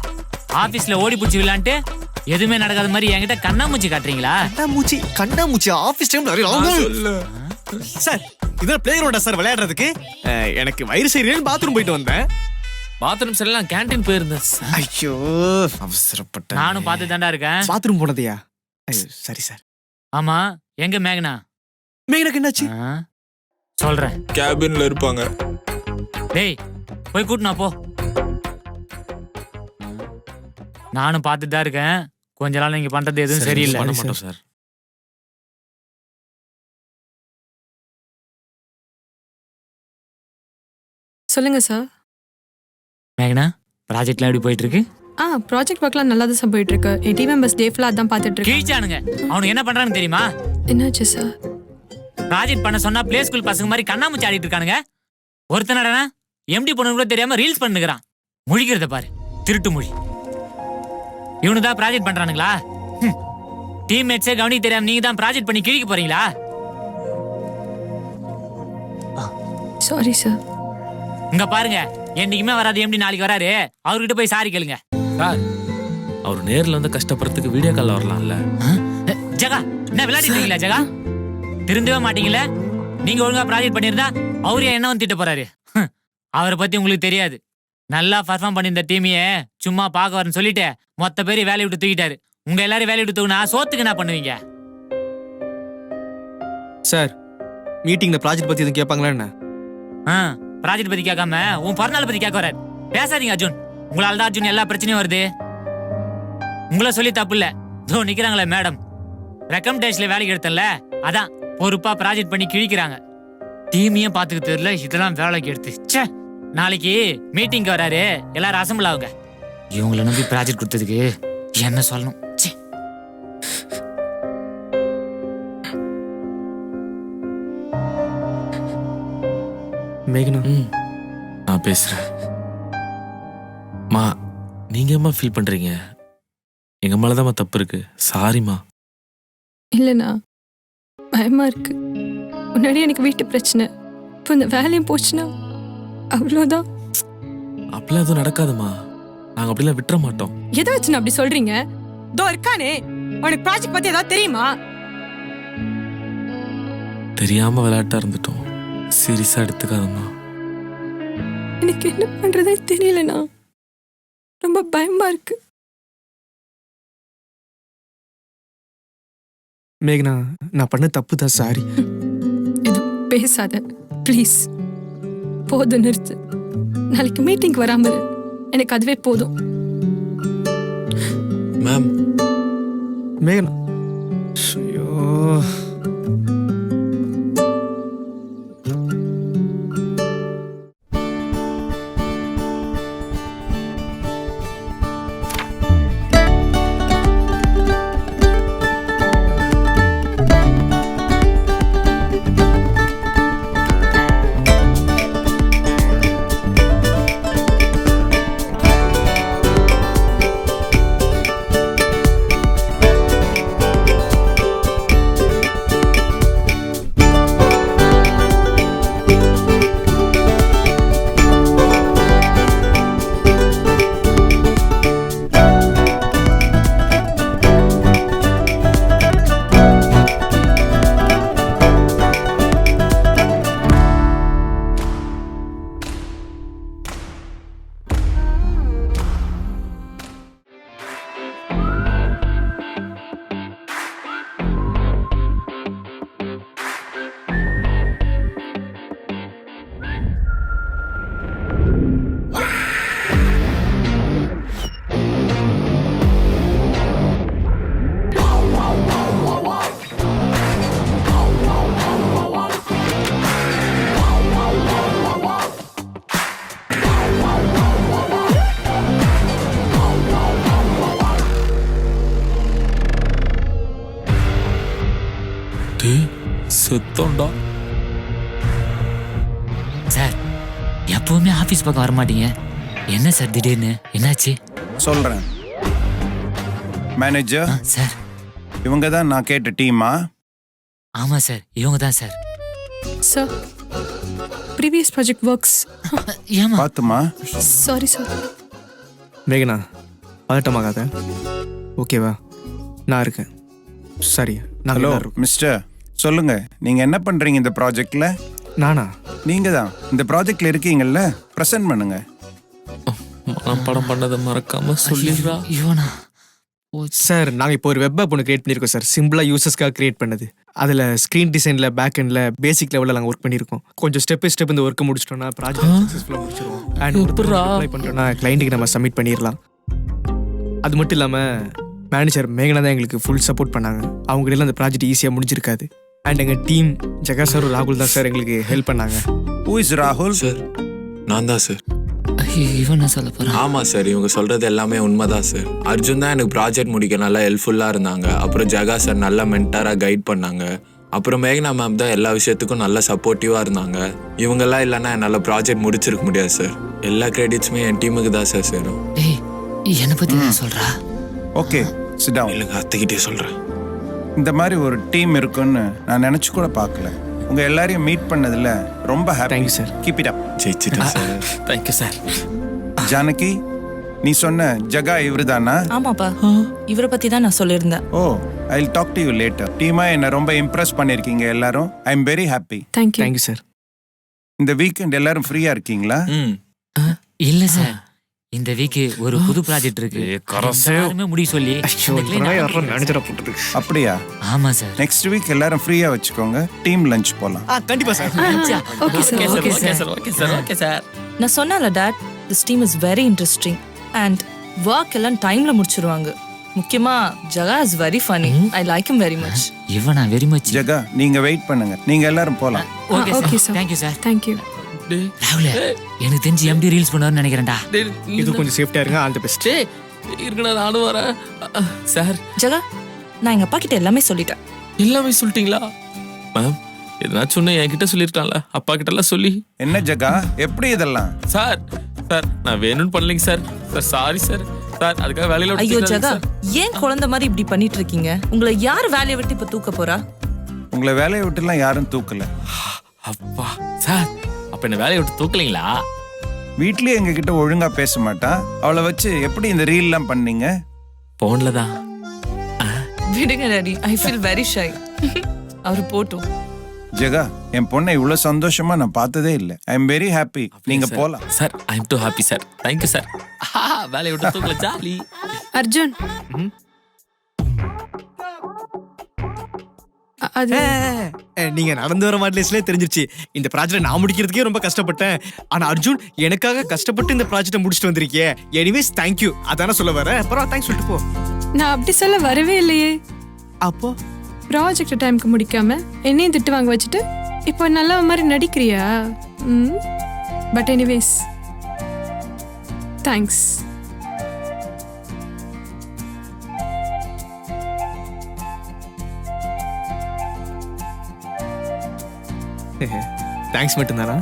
ஆபீஸ்ல ஓடி பிடிச்சி விளையாண்டு எதுவுமே நடக்காத மாதிரி என்கிட்ட கண்ணாமூச்சி காட்டுறீங்களா? கண்ணாமூச்சி ஆபீஸ் டைம்ல சார், இதெல்லாம் பிளே கிரவுண்டா சார் விளையாடுறதுக்கு? எனக்கு வயிறு சரியில்லைன்னு பாத்ரூம் போயிட்டு வந்தேன். பாத்ரூம் சரியில்லை, கேண்டீன் போயிருந்தேன். ஐயோ அவசரப்பட்ட. நானும் பார்த்து தாண்டா இருக்கேன். பாத்ரூம் போனதையா? சரி சார். ஆமா, எங்க மேகனா? மேகனாக்கு என்னாச்சு? சொல்றேன், கேபின்ல இருப்பாங்க. டேய் போய் கூட்டினா போ. நானும் பார்த்துட்டு தான் இருக்கேன். கொஞ்ச நாள் நீங்க பண்றது எதுவும் சரியில்லை. பண்ண மாட்டோம் சார். சொல்லுங்க சார். மேகனா, ப்ராஜெக்ட்லாம் எப்படி போயிட்டு இருக்கு? ப்ராஜெக்ட் ஒர்க்லாம் நல்லா தான் போயிட்டு இருக்கு. என் டீம் மெம்பர்ஸ் டே ஃபுல்லா அதான் பார்த்துட்டு இருக்கேன். கிழிச்சானுங்க. அவனுக்கு என்ன பண்றான்னு தெரியுமா? என்னாச்சு சார்? ப்ராஜெக்ட் பண்ண சொன்னா பிளே ஸ்கூல் பசங்க மாதிரி கண்ணாமூச்சி ஆடிட்டு இருக்கானுங்க. ஒருத்தனடனா எம்டி பொண்ணு கூட தெரியாம ரீல்ஸ் பண்ணுகிறான். முழிக்கிறத பாரு, திருட்டு மொழி. இவனு தான் ப்ராஜெக்ட் பண்றானுங்களா? டீம்மேட்ஸே கவனிக்க தெரியாம நீங்க தான் ப்ராஜெக்ட் பண்ணி கிழிக்க போறீங்களா? Sorry sir. இங்க பாருங்க, என்னைக்குமே வராது எம்டி நாளைக்கு வராரு. அவர்கிட்ட போய் சாரி கேளுங்க. சார், அவர் நேர்ல வந்து கஷ்டப்படுறதுக்கு வீடியோ கால்ல வரலாம்ல? ஜகா, என்ன விளையாடிட்டு இருக்கீங்களா ஜகா? திருந்தவே மாட்டீங்களே. நீங்க ஒழுங்கா ப்ராஜெக்ட் பண்ணிருந்தா அவரு என்ன வந்து திட்ட போறாரு. அவரை பத்தி உங்களுக்கு தெரியாது. நல்லா பர்ஃபார்ம் பண்ணி இந்த டீமையே சும்மா பார்க்க வரேன்னு சொல்லிட்டு மொத்த பேர் வேலையை விட்டு தூக்கிட்டாரு. உங்க எல்லாரும் வேலையை விட்டு தூக்குனா சோத்துக்கு என்ன பண்ணுவீங்க? சார் மீட்டிங்ல ப்ராஜெக்ட் பத்தி எதுவும் கேட்பாங்களா என்ன? ப்ராஜெக்ட் பத்தி கேட்காம உன் பிறநாள் பத்தி கேட்க வர்றாரு. பேசாதீங்க அர்ஜுன். உங்களால தான் அர்ஜுன் எல்லா பிரச்சனையும் வருது. உங்களை சொல்லி தப்பு இல்ல. இதோ நிக்கிறாங்களே மேடம், ரெக்கமெண்டேஷன்ல வேலைக்கு எடுத்தல, அதான் பொறுப்பா ப்ராஜெக்ட் பண்ணி கிழிக்கிறாங்க. டீமையும் பாத்துக்க தெரியல, இதெல்லாம் வேலைக்கு எடுத்து. ச்சே, நாளைக்கு மீட்டிங்க்கு வராரு, எல்லாரும் அசம்பிள் ஆகுங்க. இவங்களை நம்பி ப்ராஜெக்ட் கொடுத்ததுக்கு என்ன சொல்லணும்? ச்சே. மேகனா, நான் பேசுறேன். மா, நீங்க ஏம்மா ஃபீல் பண்றீங்க? எங்க மேலதாம்மா தப்பு இருக்கு. சாரிம்மா. இல்லைண்ணா, பயமா இருக்கு. முன்னாடி எனக்கு வீட்டு பிரச்சனை, இப்போ இந்த வேலையும் போச்சுன்னா அவ்வளோதான். அப்படிலாம் எதுவும் நடக்காதுமா. நாங்க அப்படிலாம் விட்டுற மாட்டோம். எதை வச்சு அப்படி சொல்றீங்க? தோ இருக்கானே, உனக்கு ப்ராஜெக்ட் பத்தி ஏதாவது தெரியுமா? தெரியாம விளையாட்டா இருந்துட்டோம். சீரியஸா எடுத்துக்காதம்மா. எனக்கு என்ன பண்றதே தெரியலண்ணா, ரொம்ப பயமா இருக்கு. மேகனா, நான் பண்ண தப்பு தான், சாரி. இது பேசாத ப்ளீஸ். போதும், நிறுத்து. நாளைக்கு மீட்டிங் வராம இரு. எனக்கு அதுவே போதும். மேம், மேகனா, ஐயோ, செத்தோண்டா. சார், எப்பவுமே ஆபீஸ் பக்கம் வர மாட்டீங்க, என்ன சார் திடீர்னு என்னாச்சு? சொல்றேன் மேனேஜர். சார், இவங்க தான் நான் கேட்ட டீமா? ஆமா சார், இவங்க தான் sir. Sir, previous project works. ஏமா பாத்துமா? Sorry sir. மேகனா, பதட்டமாகாத, ஓகேவா? நான் இருக்கேன். சரி, ஹலோ மிஸ்டர், சொல்லுங்க, நீங்க என்ன பண்றீங்க இந்த ப்ராஜெக்ட்ல? நானா? நீங்க தான் இந்த ப்ராஜெக்ட்ல இருக்கீங்கல்ல, பிரசன்ட் பண்ணுங்க. படம் பண்ணதை மறக்காம சொல்லிடுறா. இவனா? சார், நாங்கள் இப்போ ஒரு வெப் ஆப் ஒன்று கிரியேட் பண்ணியிருக்கோம் சார். சிம்பிளாக யூசர்ஸ்க்காக கிரியேட் பண்ணது. அதில் ஸ்க்ரீன் டிசைனில், பேக் எண்டில், பேசிக் லெவலில் நாங்கள் ஒர்க் பண்ணியிருக்கோம். கொஞ்சம் ஸ்டெப் பை ஸ்டெப் இந்த ஒர்க்கை முடிச்சிட்டோம்னா ப்ராஜெக்ட் சக்ஸஸ்ஃபுல்லாக முடிச்சிருவோம். அண்ட் அப்ளை பண்ணிட்டோம்னா கிளைண்ட்டுக்கு நம்ம சப்மிட் பண்ணிடலாம். அது மட்டும் இல்லாமல் மேனேஜர் மேகனா தான் எங்களுக்கு ஃபுல் சப்போர்ட் பண்ணாங்க. அவங்ககிட்ட அந்த ப்ராஜெக்ட் ஈஸியாக முடிஞ்சிருக்காது. அண்ட் எங்கள் டீம் ஜெகா சார், ராகுல் தான் சார் எங்களுக்கு ஹெல்ப் பண்ணாங்க. ஹூ இஸ் ராகுல்? சார், நான் தான் சார். இவன் சொல்ல போறான். ஆமா சார், இவங்க சொல்றது எல்லாமே உண்மைதான் சார். அர்ஜுன் தான் எனக்கு ப்ராஜெக்ட் முடிக்க நல்லா ஹெல்ப்ஃபுல்லா இருந்தாங்க. அப்புறம் ஜெகா சார் நல்லா மென்டாரா கைட் பண்ணாங்க. அப்புறம் மேகனா மேம் தான் எல்லா விஷயத்துக்கும் நல்லா சப்போர்ட்டிவா இருந்தாங்க. இவங்கெல்லாம் இல்லைன்னா என்னால் ப்ராஜெக்ட் முடிச்சிருக்க முடியாது சார். எல்லா கிரெடிட்ஸுமே என் டீமுக்கு தான் சார் சேரும். என்னை பத்தி என்ன சொல்றா? Okay, sit down. இல்லைங்க, அத்தைக்கிட்டே சொல்றேன். இந்த மாதிரி ஒரு டீம் இருக்குன்னு நான் நினைச்சு கூட பார்க்கல. உங்க எல்லாரையும் மீட் பண்ணதுல ரொம்ப happy. Thank you sir. Keep it up. ஜெயிச்சிட்டேன் சார். Thank you sir. ஜானகி, நீ சொன்ன ஜகா இவருதானா? ஆமாப்பா, இவரை பத்தி தான் நான் சொல்லியிருந்தேன். Oh, I will talk to you later. டீமா என்ன ரொம்ப இம்ப்ரெஸ் பண்ணிருக்கீங்க எல்லாரும். I am very happy. Thank you. Thank you sir. இந்த வீக்கெண்ட் எல்லாரும் ஃப்ரீயா இருக்கீங்களா? இல்ல சார், இந்த வீக் ஒரு புது ப்ராஜெக்ட் இருக்கு. எல்லாருமே முடிவு சொல்லி இந்த client மேனேஜரா போட்டது. அப்படியா? ஆமா சார். நெக்ஸ்ட் வீக் எல்லாரும் ஃப்ரீயா வச்சுக்கோங்க, டீம் லஞ்ச் போலாம். கண்டிப்பா sir. Okay sir. Okay sir, okay sir, okay sir. நான் சொன்னல that, this team is very interesting and work எல்லாம் டைம்ல முடிச்சிருவாங்க. முக்கியமா Jaga is very funny. I like him very much. இவனா வெரி மச். ஜெகா, நீங்க வெயிட் பண்ணுங்க, நீங்க எல்லாரும் போலாம். Okay okay, sir. sir. Thank you sir. Thank you. ராகுல, எனக்கு தெரிஞ்சு எம்டி ரீல்ஸ் பண்ணுவார்னு நினைக்கிறேன்டா. இது கொஞ்சம் சேஃப்டியா இருங்க. All the best. இருக்குடா, நானும் வரேன். சார், ஜகா, நான் எங்க அப்பா கிட்ட எல்லாமே சொல்லிட்டேன். எல்லாமே சொல்லிட்டீங்களா? மேம், எதனாச்சும் ஒன்று என்கிட்ட சொல்லியிருக்கான்ல, அப்பா கிட்ட எல்லாம் சொல்லி. என்ன ஜெகா, எப்படி இதெல்லாம்? சார், சார், நான் வேணும்னு பண்ணலைங்க sir. Sir, sorry sir. Sir, அதுக்காக வேலையில விட்டு ஐயோ தூக்காதீங்க ஜகா, சார். ஏன் குழந்தை மாதிரி இப்படி பண்ணிட்டு இருக்கீங்க? உங்களை யார் வேலையை விட்டு இப்ப தூக்க போறா? உங்களை வேலையை விட்டுலாம் யாரும் தூக்கல. அப்பா, சார், அப்ப என்ன வேலையை விட்டு தூக்கலீங்களா? வீட்லயே எங்க கிட்ட ஒழுங்கா பேச மாட்டா, அவளை வச்சு எப்படி இந்த ரீல்லாம் பண்ணீங்க? போன்ல தான். விடுங்க daddy, I feel very shy. அவரு போட்டும். ஜெகா, என் பொண்ணை இவ்வளவு சந்தோஷமா நான் பார்த்ததே இல்லை. I am very happy. நீங்க போலாம். Sir, I am too happy sir. Thank you sir. வேலையை விட்டு தூக்கல, ஜாலி. அர்ஜுன், அது நீங்க நடந்து வர மாடலேஸ்லயே தெரிஞ்சிருச்சு. இந்த ப்ராஜெக்ட் நான் முடிக்கிறதுக்கே ரொம்ப கஷ்டப்பட்டேன். ஆனா அர்ஜுன் எனக்காக கஷ்டப்பட்டு இந்த ப்ராஜெக்ட்டை முடிச்சுட்டு வந்திருக்கியே. Anyways thank you. அதான சொல்ல வர. அப்புறம் தேங்க்ஸ் சொல்லிட்டு போ. நான் அப்படி சொல்ல வரவே இல்லையே. அப்போ ப்ராஜெக்ட் டைம்க்கு முடிக்காம என்னையும் திட்டு வாங்க வச்சுட்டு இப்போ நல்ல மாதிரி நடிக்கிறியா? But anyways thanks. தேங்க்ஸ் மட்டும்தானா?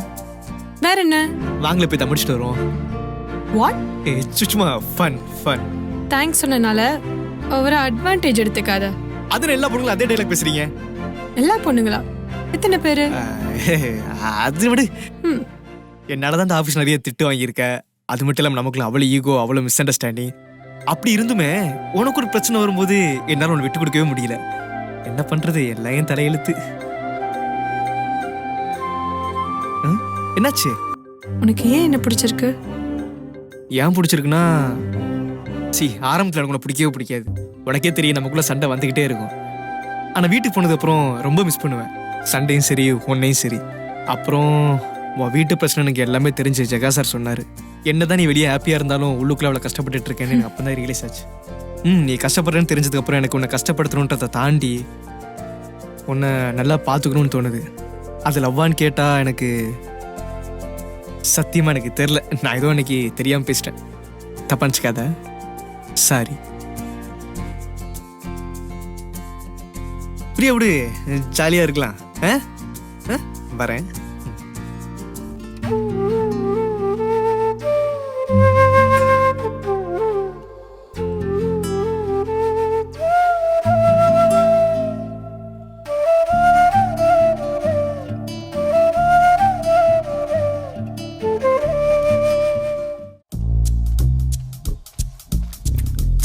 வேற என்ன? வாங்கல போய் தான் முடிச்சுட்டு வருவோம். வாட்? சும்மா ஃபன் ஃபன். தேங்க்ஸ் சொன்னனால ஒரு அட்வான்டேஜ் எடுத்துக்காத. அது எல்லா பொண்ணுங்களும் அதே டைலாக் பேசுறீங்க. எல்லா பொண்ணுங்களா? எத்தனை பேரு? அது விடு. என்னாலதான் இந்த ஆஃபீஸ் நிறைய திட்டு வாங்கியிருக்க. அது மட்டும் இல்லாமல் நமக்குள்ள அவ்வளோ ஈகோ, அவ்வளோ மிஸ் அண்டர்ஸ்டாண்டிங். அப்படி இருந்துமே உனக்கு ஒரு பிரச்சனை வரும்போது என்னால உன்னை விட்டு கொடுக்கவே முடியல. என்ன பண்றது, எல்லாம் என் தலையெழுத்து. என்னாச்சு? உனக்கு ஏன் என்ன பிடிச்சிருக்கு? ஏன் பிடிச்சிருக்குன்னா, ஆரம்பத்தில் எனக்கு உன்னை பிடிக்கவே பிடிக்காது. உனக்கே தெரியும், நமக்குள்ள சண்டை வந்துக்கிட்டே இருக்கும். ஆனால் வீட்டுக்கு போனது அப்புறம் ரொம்ப மிஸ் பண்ணுவேன். சண்டையும் சரி, ஒன்னையும் சரி. அப்புறம் உன் வீட்டு பிரச்சனை எனக்கு எல்லாமே தெரிஞ்சு ஜெகா சார் சொன்னார். என்னதான் நீ வெளியே ஹாப்பியாக இருந்தாலும் உள்ளுக்குள்ள அவ்வளோ கஷ்டப்பட்டுட்டு இருக்கேன்னு எனக்கு அப்போ தான் ரியலைஸ் ஆச்சு. நீ கஷ்டப்படுறேன்னு தெரிஞ்சதுக்கப்புறம் எனக்கு உன்னை கஷ்டப்படுத்தணுன்றதை தாண்டி உன்னை நல்லா பார்த்துக்கணும்னு தோணுது. அது லவ்வான்னு கேட்டால் எனக்கு சத்தியமாக எனக்கு தெரில. நான் ஏதோ இன்னைக்கு தெரியாமல் பேசிட்டேன். தப்பா நினச்சிக்காத. சாரி. பிரியா விடு, ஜாலியாக இருக்கலாம். வரேன்.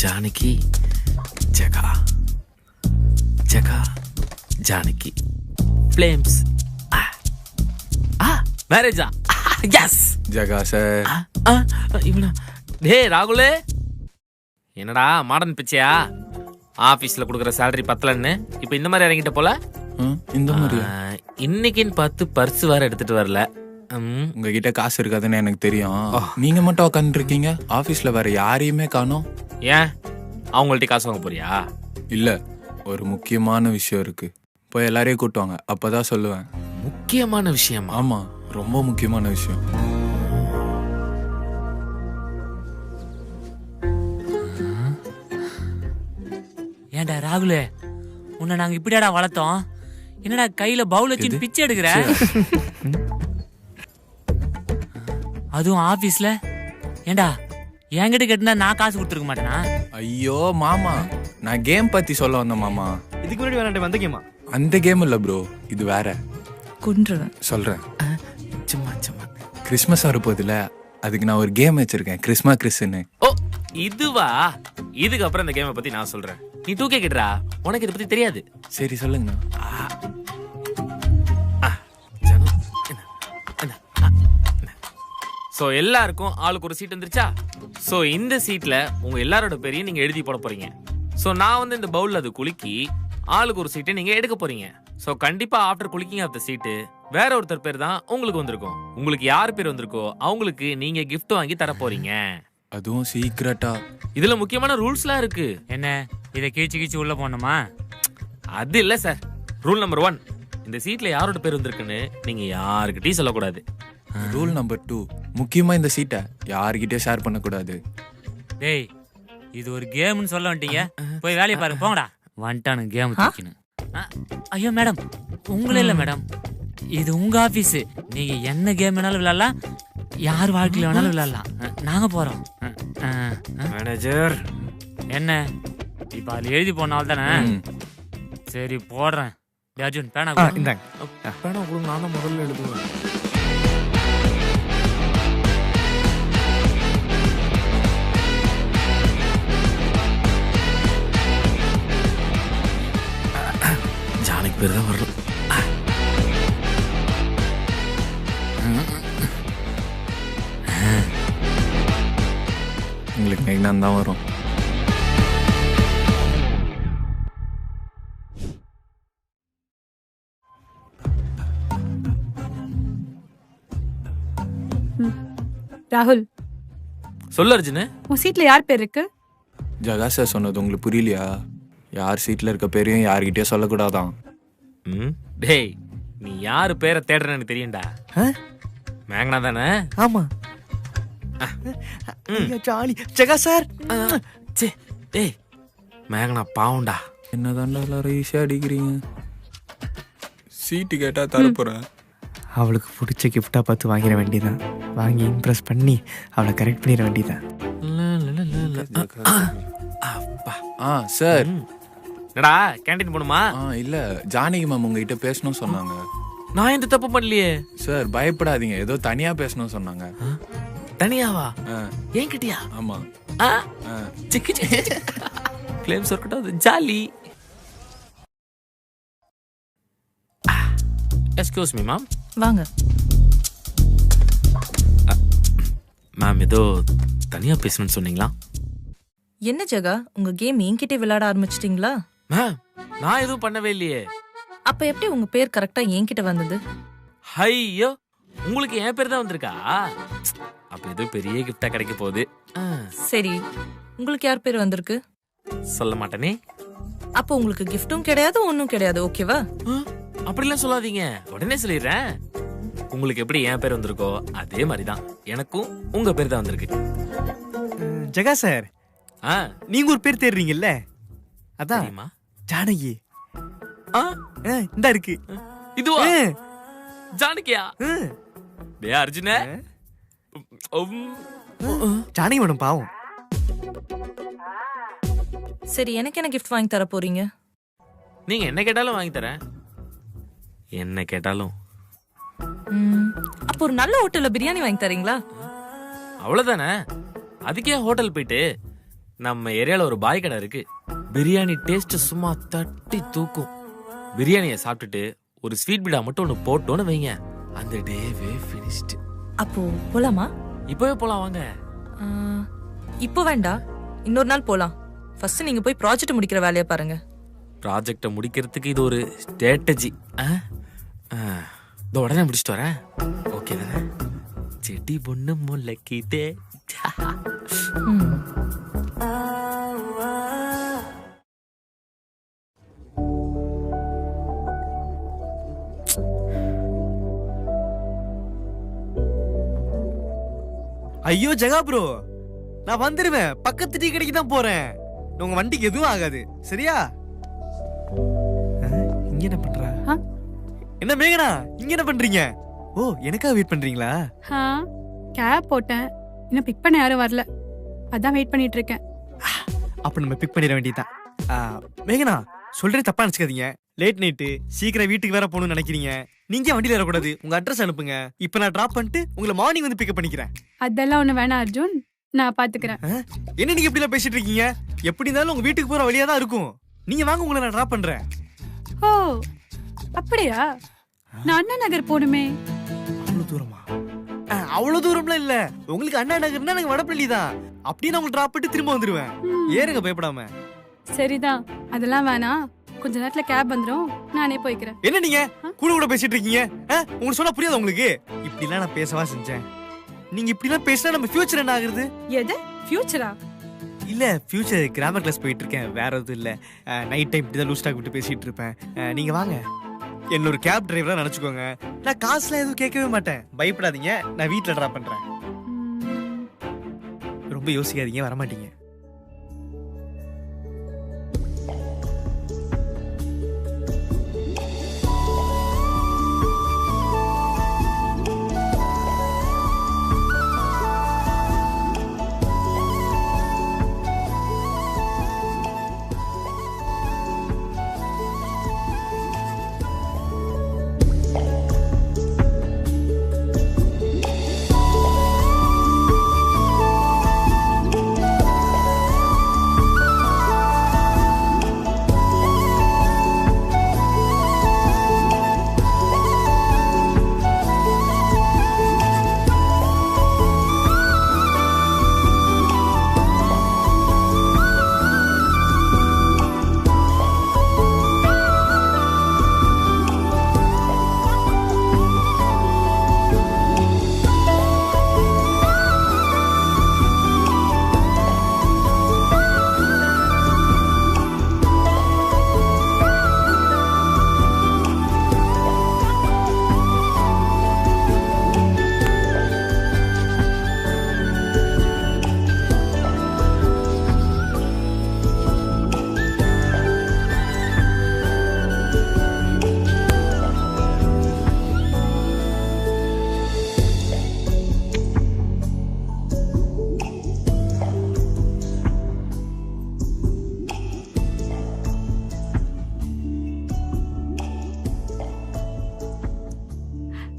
ஜானகி, ஜகா, ஜகா, ஜானகி, ஃப்ளேம்ஸ். மேரேஜா? எஸ். ஜகா சார். இவனா? டேய் ராகுலே, என்னடா மாடர்ன் பிச்சையா? ஆபீஸ்ல கொடுக்குற சேலரி பத்தலன்னு இப்போ இந்த மாதிரி இறங்கிட்ட போல. இந்த மாதிரி இன்னைக்குன்னு பார்த்து பர்ஸ் வேற எடுத்துட்டு வரல. உங்ககிட்ட காசு இருக்காதுன்னு எனக்கு தெரியும். நீங்க மட்டும் உட்காந்துருக்கீங்க, ஆபீஸ்ல வேற யாரையுமே காணோம். ஏன், அவங்கள்ட்ட காசு வாங்க போறியா? இல்ல, ஒரு முக்கியமான விஷயம் இருக்கு. போய் எல்லாரையும் கூட்டுவாங்க, அப்பதான் சொல்லுவேன். முக்கியமான விஷயம்? ஆமா, ரொம்ப முக்கியமான விஷயம். ஏன்டா ராகுலே, உன்னை நாங்க இப்படியாடா வளர்த்தோம்? என்னடா கையில பவுல் வச்சு பிச்சை எடுக்கிற? அதுவும் ஆபீஸ்ல. ஏண்டா என்கிட்ட கேட்டா நான் காசு கொடுத்துருக்க மாட்டேனா? ஐயோ மாமா, நான் கேம் பத்தி சொல்ல வந்தேன் மாமா. இதுக்கு முன்னாடி வேணாண்ட வந்த கேமா? அந்த கேம் இல்ல ப்ரோ, இது வேற. குன்றேன் சொல்றேன். சும்மா சும்மா. கிறிஸ்மஸ் வரப்போகுதுல, அதுக்கு நான் ஒரு கேம் வச்சிருக்கேன், கிறிஸ்மா கிறிஸ்ன்னு. ஓ இதுவா? இதுக்கு அப்புறம் இந்த கேமை பத்தி நான் சொல்றேன். நீ தூக்கி கிட்டா, உனக்கு இதை பத்தி தெரியாது. சரி சொல்லுங்க. ஸோ எல்லாருக்கும் ஆளுக்கு ஒரு சீட் வந்துருச்சா? ஸோ இந்த சீட்ல உங்க எல்லாரோட பேரையும் நீங்க எழுதி போட போறீங்க. ஸோ நான் வந்து இந்த பவுல்ல அது குலுக்கி ஆளுக்கு ஒரு சீட்டை நீங்க எடுக்க போறீங்க. ஸோ கண்டிப்பா ஆஃப்டர் குலுக்கிங் ஆஃப் த சீட்டு வேற ஒருத்தர் பேர் தான் உங்களுக்கு வந்திருக்கும். உங்களுக்கு யார் பேர் வந்திருக்கோ அவங்களுக்கு நீங்க கிஃப்ட் வாங்கி தர போறீங்க. அதுவும் சீக்கிரட்டா. இதுல முக்கியமான ரூல்ஸ்லாம் இருக்கு. என்ன இதை கீச்சு உள்ள போனோமா? அது இல்ல சார். ரூல் நம்பர் 1, இந்த சீட்ல யாரோட பேர் வந்திருக்குன்னு நீங்க யாருக்கிட்டையும் சொல்லக்கூடாது. ரூல் நம்பர் 2, முக்கியமா இந்த சீட்டை யாருக்கிட்டயும் ஷேர் பண்ணக்கூடாது. டேய் இது ஒரு கேம்னு சொல்ல வந்துட்டீங்க, போய் வேலையை பாருங்க போங்கடா. வந்துட்டானு கேம் தூக்கினு. ஐயோ மேடம், உங்களே இல்லை மேடம், இது உங்க ஆபீஸ். நீங்க என்ன கேம் வேணாலும் விளையாடலாம், யார் வாழ்க்கையில வேணாலும் விளையாடலாம். நாங்க போறோம். மேனேஜர் என்ன இப்ப அதுல எழுதி போனால தானே? சரி போடுறேன். அர்ஜுன் பேனா இந்தாங்க. பேனா கொடுங்க, நான் தான் முதல்ல எழுதுவேன். ஜானகி பேர் தான் வரல. உங்களுக்கு மெயினாக தான் வரும். ராகுல், சொல்லு அர்ஜுன். உன் சீட்ல யார் பேர் இருக்கு? ஜகா சார் சொன்னது உங்களுக்கு புரியலையா? யார் சீட்டில் இருக்க பேரையும் யார்கிட்டயும் சொல்லக்கூடாதான். டேய், நீ யாரு பேரை தேடுறேன்னு தெரியும்டா. மேங்கனா தானே? ஆமா. Jolly Jega sir. டேய் மேங்கனா பாவுண்டா. என்னதான்டா எல்லாரும் ஈஸியாக அடிக்கிறீங்க. சீட்டு கேட்டா தரப்போறேன். அவளுக்கு பிடிச்ச கிஃப்டா பார்த்து வாங்கிட வேண்டியதான். வாங்கி இம்ப்ரெஸ் பண்ணி அவளை கரெக்ட் பண்ணிட வேண்டியதான். சார். என்னடா கேண்டீன் போணுமா? இல்ல, ஜானகி மேம் உங்ககிட்ட பேசணும் சொன்னாங்க. நான் எந்த தப்பு பண்ணலையே சார். பயப்படாதீங்க, ஏதோ தனியா பேசணும் சொன்னாங்க. தனியாவா? என்கிட்டயா? ஆமா. கிளைம்ஸ் இருக்கட்டும், ஜாலி. Excuse me ma'am. வாங்க மேம், ஏதோ தனியா பேசணும்னு சொன்னீங்களா? என்ன ஜெகா, உங்க கேம் என்கிட்ட விளையாட ஆரம்பிச்சிட்டீங்களா? மேம், நான் எதுவும் பண்ணவே இல்லையே. அப்ப எப்படி உங்க பேர் கரெக்டா என்கிட்ட வந்தது? ஐயோ, உங்களுக்கு என் பேர் தான் வந்திருக்கா? அப்ப ஏதோ பெரிய கிஃப்டா கிடைக்க போகுது. சரி, உங்களுக்கு யார் பேர் வந்திருக்கு? சொல்ல மாட்டேனே. அப்ப உங்களுக்கு கிஃப்டும் கிடையாது, ஒன்னும் கிடையாது. ஓகேவா? அப்படிலாம் சொல்லாதீங்க, உடனே சொல்லிடுறேன். உங்களுக்கு எப்படி என் பேர் வந்திருக்கோ அதே மாதிரிதான் எனக்கும் உங்க பேர் தான் வந்திருக்கு. ஜெகா சார், நீங்க ஒரு பேர் தேடுறீங்கல்ல, அதான் ஜானகி. இந்த இருக்கு. இதுவா? ஜானகியா? டேய் அர்ஜுனே, ஜானகி மேடம் பாவம். சரி, எனக்கு என்ன கிஃப்ட் வாங்கி தர போறீங்க? நீங்க என்ன கேட்டாலும் வாங்கி தரேன். என்ன கேட்டாலும். அப்போ ஒரு நல்ல ஹோட்டல்ல பிரியாணி வாங்கி தரீங்களா? அவ்வளவுதானே. அதுக்கே ஹோட்டல் போயிட்டு, நம்ம ஏரியால ஒரு பாய் கடை இருக்கு. பிரியாணி டேஸ்ட் சும்மா தட்டி தூக்கும். பிரியாணியை சாப்பிட்டுட்டு ஒரு ஸ்வீட் பீடா மட்டும் ஒன்று போட்டோன்னு வைங்க, அந்த டேவே ஃபினிஷ்டு. அப்போ போலாமா? இப்பவே போலாம் வாங்க. இப்போ வேண்டாம், இன்னொரு நாள் போலாம். ஃபர்ஸ்ட் நீங்க போய் ப்ராஜெக்ட் முடிக்கிற வேலையை பாருங்க. ப்ராஜெக்டை முடிக்கிறதுக்கு இது ஒரு ஸ்ட்ராட்டஜி. இந்த உடனே முடிச்சுட்டு வரேன். ஓகே தானே? செடி பொண்ணு முளைக்கிட்டே. ஐயோ ஜெகா ப்ரோ, நான் வந்துருவேன். பக்கத்து டீ கடைக்கு தான் போறேன். உங்க வண்டிக்கு எதுவும் ஆகாது, சரியா? இங்க என்ன பண்றா? என்ன மேகனா, இங்க என்ன பண்றீங்க? ஓ, எனக்காக வெயிட் பண்றீங்களா? கேப் போட்டேன், இன்னும் பிக் பண்ண யாரும் வரல, அதான் வெயிட் பண்ணிட்டு இருக்கேன். அப்ப நம்ம பிக் பண்ணிட வேண்டியதான். மேகனா, சொல்றே தப்பா நினைச்சுக்காதீங்க. லேட் நைட்டு சீக்கிரம் வீட்டுக்கு வேற போகணும்னு நினைக்கிறீங்க. நீங்க வண்டியில வரக்கூடாது. உங்க அட்ரஸ் அனுப்புங்க, இப்ப நான் டிராப் பண்ணிட்டு உங்களை மார்னிங் வந்து பிக்கப் பண்ணிக்கிறேன். அதெல்லாம் ஒண்ணு வேணாம் அர்ஜுன், நான் பாத்துக்கிறேன். என்ன நீங்க இப்படி பேசிட்டு இருக்கீங்க? எப்படி இருந்தாலும் உங்க வீட்டுக்கு போற வழியா தான் இருக்கும். நீங்க வாங்க, உங்களை நான் டிராப் பண்றேன். ஓ அப்படியா? நான் அண்ணா நகர் போணுமே. அவ்வளவு தூரமா? அவ்வளவு தூரம்லாம் இல்ல. உங்களுக்கு அண்ணா நகர்னா எனக்கு வடப்பள்ளி தான். அப்படியே நான் உங்களுக்கு டிராப் பண்ணிட்டு திரும்ப வந்துருவேன். ஏறுங்க பயப்படாம. சரிதான், அதெல்லாம் வேணாம். கொஞ்ச நேரத்துல கேப் வந்துடும், நானே போய்க்கிறேன். என்ன நீங்க கூட கூட பேசிட்டு இருக்கீங்க? உங்களுக்கு சொன்னா புரியாது உங்களுக்கு? இப்படிலாம் நான் பேசவா செஞ்சேன்? நீங்க இப்படிலாம் பேசினா நம்ம ஃபியூச்சர் என்ன ஆகுறது? எது ஃபியூச்சரா? இல்ல ஃபியூச்சர் கிராமர் கிளாஸ் போயிட்டு இருக்கேன், வேற எதுவும் இல்ல. நைட் டைம் இப்படிதான் லூஸ் டாக் விட்டு பேசிட்டு இருப்பேன். நீங்க வாங்க, என்ன ஒரு கேப் டிரைவரா நினைச்சுக்கோங்க. நான் காசுலாம் எதுவும் கேட்கவே மாட்டேன், பயப்படாதீங்க. நான் வீட்டுல டிராப் பண்றேன். ரொம்ப யோசிக்காதீங்க, வரமாட்டீங்க.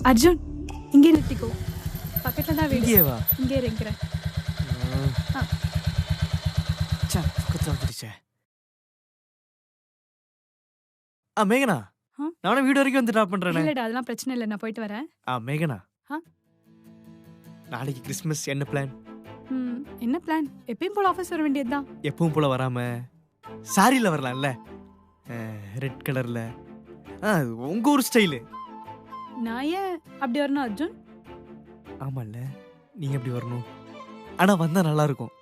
அர்ஜுன், இங்கே நிறுத்திக்கோ, பக்கத்துல தான் வீடு. இங்கேவா? இங்கே இருக்கிறேன். மேகனா, நானும் வீடு வரைக்கும் வந்து டிராப் பண்றேன். இல்லடா, அதெல்லாம் பிரச்சனை இல்லை, நான் போயிட்டு வரேன். மேகனா, நாளைக்கு கிறிஸ்மஸ், என்ன பிளான்? என்ன பிளான்? எப்பயும் போல ஆஃபீஸ் வர வேண்டியதுதான். எப்பவும் போல வராம சாரியில வரலாம்ல, ரெட் கலர்ல. உங்க ஒரு ஸ்டைலு. நான் ஏன் அப்படி வரணும் அர்ஜுன்? ஆமால்ல, நீங்க அப்படி வரணும். ஆனா வந்தா நல்லா இருக்கும்.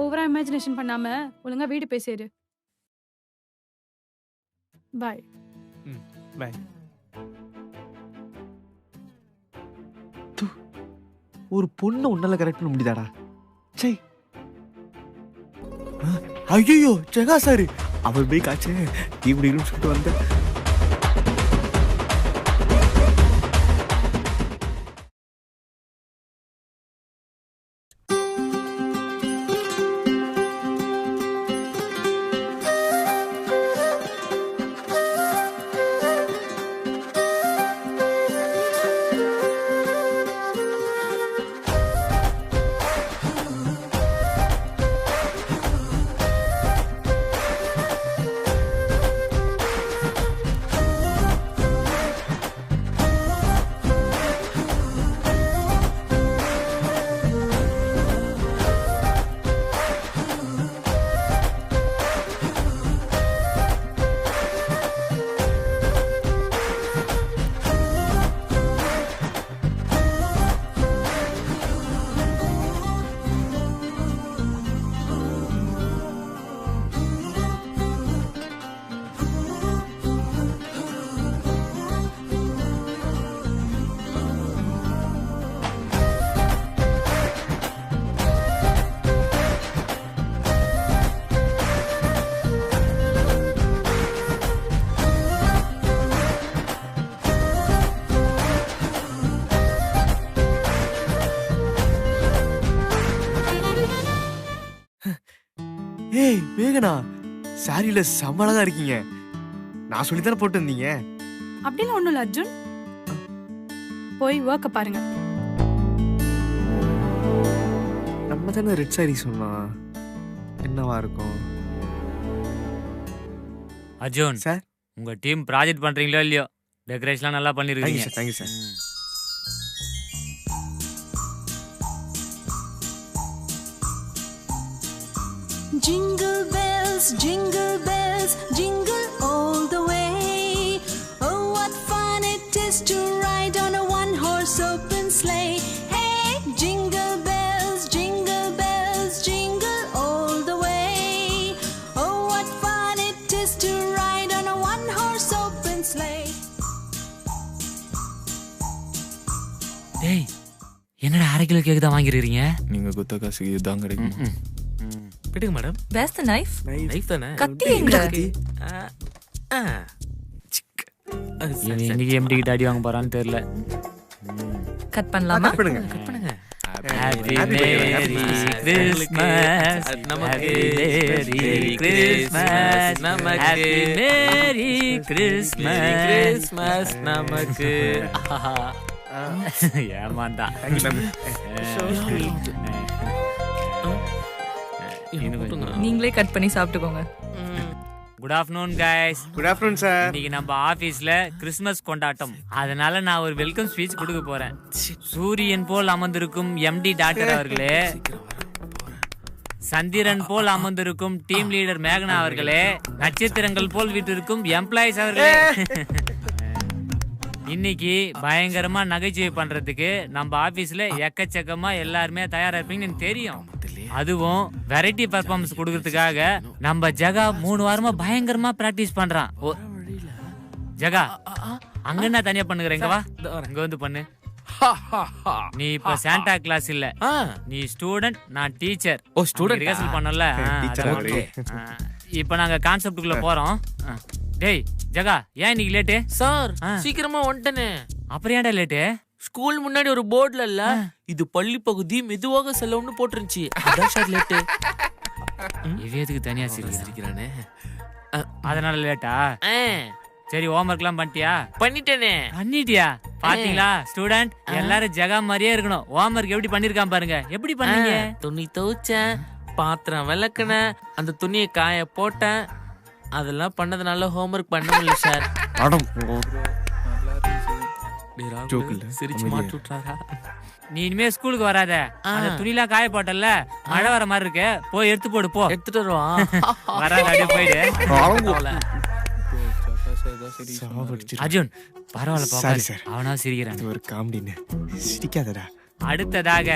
ஓவரா இமேஜினேஷன் பண்ணாம ஒழுங்கா வீடு பேசிடு. பாய். பாய். ஒரு பொண்ணை உன்னால கரெக்ட் பண்ண முடியாதாடா? சை. ஐயோ ஜெகா சார், அவர் போய் காய்ச்சே டீ குடிக்கணும்னு சொல்லிட்டு வந்தேன். ஏய் மேகனா, சாரியில செம்ம அழகா இருக்கீங்க. நான் சொல்லித்தானே போட்டு வந்தீங்க. அப்படின்னு ஒண்ணும் இல்ல அர்ஜுன், போய் ஒர்க்க பாருங்க. நம்ம தானே ரெட் சாரி சொன்னா, என்னவா இருக்கும்? அர்ஜுன் சார், உங்க டீம் ப்ராஜெக்ட் பண்றீங்களோ இல்லையோ, டெக்கரேஷன்லாம் நல்லா பண்ணிருக்கீங்க. Thank you sir. Jingle bells, jingle all the way. Oh, what fun it is to ride on a one-horse open sleigh. Hey, jingle bells, jingle all the way. Oh, what fun it is to ride on a one-horse open sleigh. டேய் என்னடா 1/2 kilo cake தான் வாங்கிருக்கீங்க? நீங்க குத்த காசுக்கு இதுதான் கிடைக்கும். விடுங்க madam. Where's the knife? Life தானே. கத்தி எங்க? இவன் இன்னைக்கு எம்டி கிட்ட அடி வாங்க போறான்னு தெரியல. கட் பண்ணலாமா? பண்ணுங்க. Happy Merry Christmas. நமக்கு Merry Christmas. நமக்கு Happy Merry Christmas. கிறிஸ்மஸ் நமக்கு. ஏமாண்டா. நீங்களே கட் பண்ணி சாப்பிட்டுக்கோங்க. Good afternoon guys. Good afternoon sir. இன்னைக்கு நம்ம ஆபீஸ்ல கிறிஸ்மஸ் கொண்டாட்டம். அதனால நான் ஒரு வெல்கம் ஸ்பீச் கொடுக்க போறேன். சூரியன் போல் அமர்ந்திருக்கும் எம்டி டாக்டர் அவர்களே, சந்திரன் போல் அமர்ந்திருக்கும் டீம் லீடர் மேகனா அவர்களே, நட்சத்திரங்கள் போல் வீட்டிற்கும் எம்ப்ளாயிஸ் அவர்களே, இன்னைக்கு பயங்கரமா நகைச்சுவை பண்றதுக்கு நம்ம ஆபீஸ்ல எக்கச்சக்கமா எல்லாருமே தயாரா இருப்பீங்கன்னு எனக்கு தெரியும். அதுவும் வெரைட்டி பெர்ஃபார்மன்ஸ் கொடுக்கறதுக்காக நம்ம ஜகா 3 வாரமா பயங்கரமா பிராக்டிஸ் பண்றான். ஜகா அங்க என்ன தனியா பண்ணுகிறேங்க, வா இங்க வந்து பண்ணு. நீ இப்ப சாண்டா கிளாஸ் இல்ல, நீ ஸ்டூடெண்ட், நான் டீச்சர். ஓ ஸ்டூடண்ட் ரிஹர்சல் பண்ணல. இப்ப நாங்க கான்செப்டுக்குள்ள போறோம். டேய் ஜகா, ஏன் இன்னைக்கு லேட்டு? சார் சீக்கிரமா வந்துட்டேனே. அப்புறம் ஏன்டா லேட்டு? ஸ்கூல் முன்னாடி ஒரு போர்டுல இல்ல, இது பள்ளி பகுதி மெதுவாக செல்லவும்னு போட்டுருந்துச்சு. அதான் சார் லேட்டு. எதுக்கு தனியா சிரிக்கிறானே. அதனால லேட்டா? சரி, ஹோம்ஒர்க் எல்லாம் பண்ணிட்டியா? பண்ணிட்டேனே. பண்ணிட்டியா? பாத்தீங்களா ஸ்டூடெண்ட், எல்லாரும் ஜகா மாதிரியே இருக்கணும். ஹோம்ஒர்க் எப்படி பண்ணிருக்கான் பாருங்க. எப்படி பண்ணீங்க? துணி துவைச்சேன், பாத்திரம் விளக்குனேன், அந்த துணியை காய போட்டேன். அதெல்லாம் பண்ணதுனால ஹோம்ஒர்க் பண்ண முடியல சார். சிரிச்சு மாட்டி விட்டுறாரா? நீ இனிமே ஸ்கூலுக்கு வராத. அந்த துணிலாம் காய போட்டல, மழை வர மாதிரி இருக்கு, போய் எடுத்து போடு போ. எடுத்துட்டு வருவான். வராத, அப்படியே போயிடு. அர்ஜுன் பரவாயில்ல, அவனா சிரிக்கிறான். ஒரு காமெடின்னு சிரிக்காதடா. அடுத்ததாக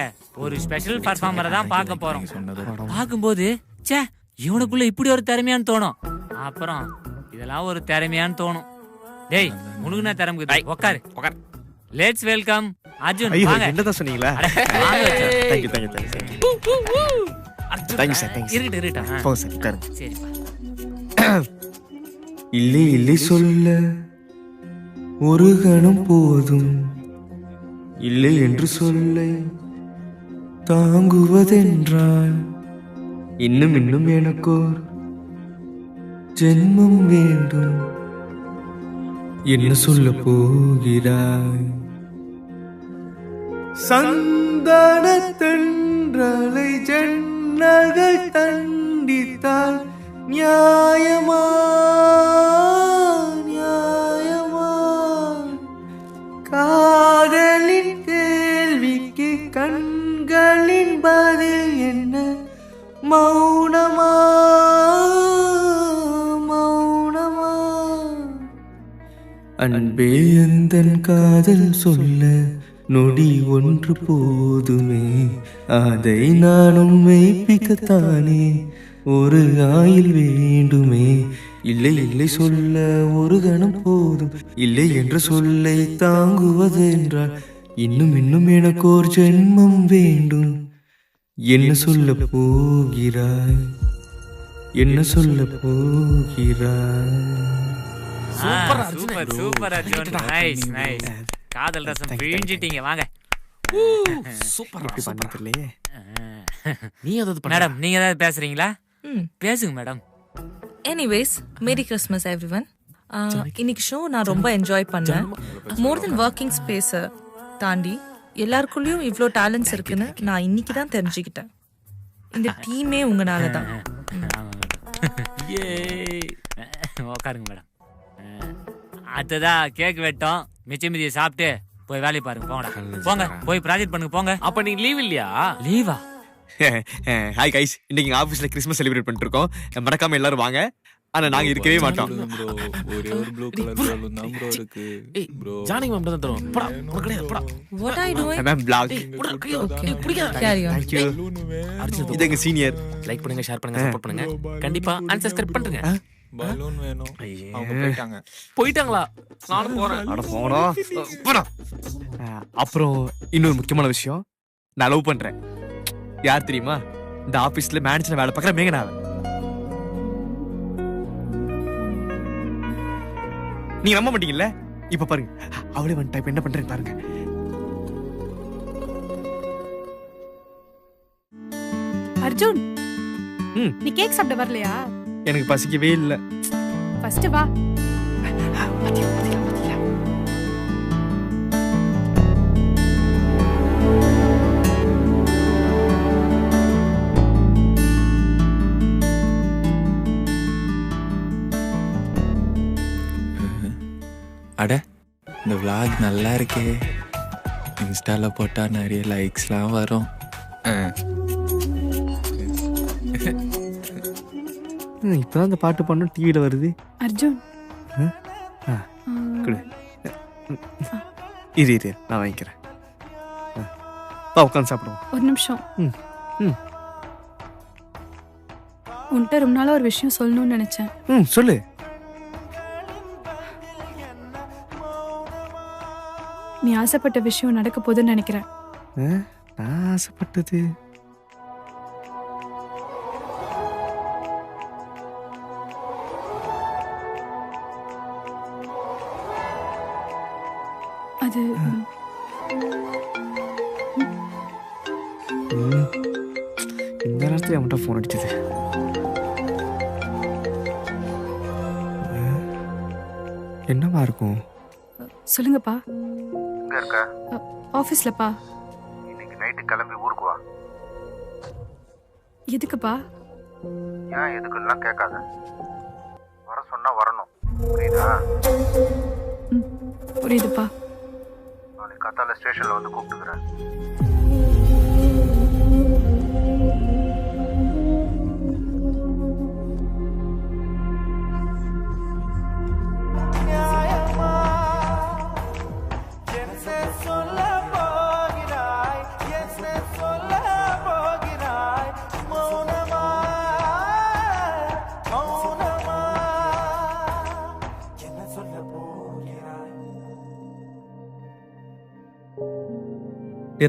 ஒரு ஸ்பெஷல் பர்ஃபார்மரை தான் பார்க்க போறோம். பார்க்கும்போது ச்சே, இவனுக்குள்ள இப்படி ஒரு திறமையான்னு தோணும். அப்புறம் இதெல்லாம் ஒரு திறமையான்னு தோணும். டேய், உனக்கு என்ன திறமை? உட்காரு. Let's welcome Arjun. ஐயோ, வாங்க. என்னதான் சொன்னீங்களா? Thank you thank you thank you sir. இருக்கட்டும். போங்க சார், உட்காருங்க. சரிப்பா. இல்லை இல்லை சொல்ல ஒரு கணம் போதும், இல்லை என்று சொல்லை தாங்குவதென்றால் இன்னும் இன்னும் எனக்கோர் ஜென்மம் வேண்டும். என்ன சொல்ல போகிறாய்? சந்தன தென்றலை ஜன்னல்கள் தண்டித்தால் நியாயமா நியாயமா? காதலின் கேள்விக்கு கண்களின் பதில் என்ன? மௌனமா மௌனமா? அன்பே எந்தன் காதல் சொல்ல நொடி ஒன்று போதுமே, அதை நானும் மெய்ப்பிக்கத்தானே ஒரு ஆயில் வேண்டுமே. இல்லை இல்லை சொல்ல ஒரு கணம் போதும், இல்லை என்ற சொல்லை தாங்குவதென்றால் இன்னும் இன்னும் எனக்கு ஒரு ஜென்மம் வேண்டும். என்ன சொல்ல போகிறாய்? என்ன சொல்ல போகிறாய்? Super super Arjun. Nice nice. காதல் ரசம் பிழிஞ்சிட்டீங்க. வாங்க. சூப்பர். இப்படி பண்ணதில்லையே. நீ ஏதாவது பண்ண? மேடம், நீங்க ஏதாவது பேசுறீங்களா? பேசுங்க madam. Anyways, merry Christmas everyone. இன்னைக்கு ஷோ நான் ரொம்ப என்ஜாய் பண்ணேன். மோர் தென் ஒர்க்கிங் ஸ்பேஸை தாண்டி எல்லாருக்குள்ளேயும் இவ்வளோ டேலண்ட்ஸ் இருக்குன்னு நான் இன்னைக்கு தான் தெரிஞ்சுக்கிட்டேன். இந்த டீமே உங்களால தான். உட்காருங்க மேடம். அடுத்ததா கேக் வெட்டோம். மிச்ச மீதியை சாப்பிட்டு போய் வேலையை பாருங்க. போங்கடா, போங்க போய் ப்ராஜெக்ட் பண்ணுங்க. போங்க. அப்ப நீங்க லீவ் இல்லையா? லீவா? ஹாய் கைஸ், இன்னைக்கு எங்க ஆபீஸ்ல கிறிஸ்மஸ் செலிப்ரேட் பண்ணிட்டு இருக்கோம். மறக்காம எல்லாரும் வாங்க. ஆனா நாங்க இருக்கவே மாட்டோம். ப்ரோ ஒரே ஒரு ப்ளூ கலர் பலூன் தான் ப்ரோ இருக்கு ப்ரோ. ஜானகி மேம் தான் தரும். போடா, உனக்கு கிடையாது, போடா. What are you doing? Ma'am vlog. Carry on. Thank you. இது எங்க சீனியர். லைக் பண்ணுங்க, ஷேர் பண்ணுங்க, சப்போர்ட் பண்ணுங்க. கண்டிப்பா unsubscribe பண்ணுங்க. பலூன் வேணும். அவங்க போயிட்டாங்க. போயிட்டாங்களா? நானும் போறேன். அட போடா. அப்புறம் இன்னொரு முக்கியமான விஷயம், நான் லவ் பண்றேன். யார் தெரியுமா? இந்த ஆபீஸ்ல மேனேஜர் வேலை பார்க்குற மேகனாவை. நீங்க நம்ப மாட்டீங்கல்ல? இப்ப பாருங்க, அவளே வந்து டைப் என்ன பண்றேன்னு பாருங்க. அர்ஜுன், ம். நீ கேக் சாப்பிட வரலையா? எனக்கு பசிக்கவே இல்லை. ஃபர்ஸ்ட் வா. அட இந்த vlog நல்லா இருக்கே. இன்ஸ்டால போட்டா நிறைய லைக்ஸ்லாம் வரும். இப்பதான் இந்த பாட்டு பண்ணோம், டிவியில வருது. அர்ஜுன், கொடு. இரு நான் வாங்கிக்கிறேன். வா உட்காந்து சாப்பிடுவோம். ஒரு நிமிஷம். ம், ம். உன்கிட்ட ரொம்ப நாளா ஒரு விஷயம் சொல்லணும்னு நினைச்சேன். சொல்லு. நீ ஆசைப்பட்ட விஷயம் நடக்க போகுதுன்னு நினைக்கிறேன். நான் ஆசைப்பட்டது அது இந்த நேரத்துல அவன்கிட்ட ஃபோன் அடிச்சது. என்னவா இருக்கும்? சொல்லுங்கப்பா. எங்க இருக்க? ஆஃபீஸ்லப்பா. இன்னைக்கு நைட்டு கிளம்பி ஊருக்கு வா. எதுக்குப்பா? ஏன் எதுக்குன்னா கேட்காத. வர சொன்னா வரணும், புரியுதா? புரியுதுப்பா. நாளைக்கு காத்தால ஸ்டேஷன்ல வந்து கூப்பிட்டுக்கிறேன்.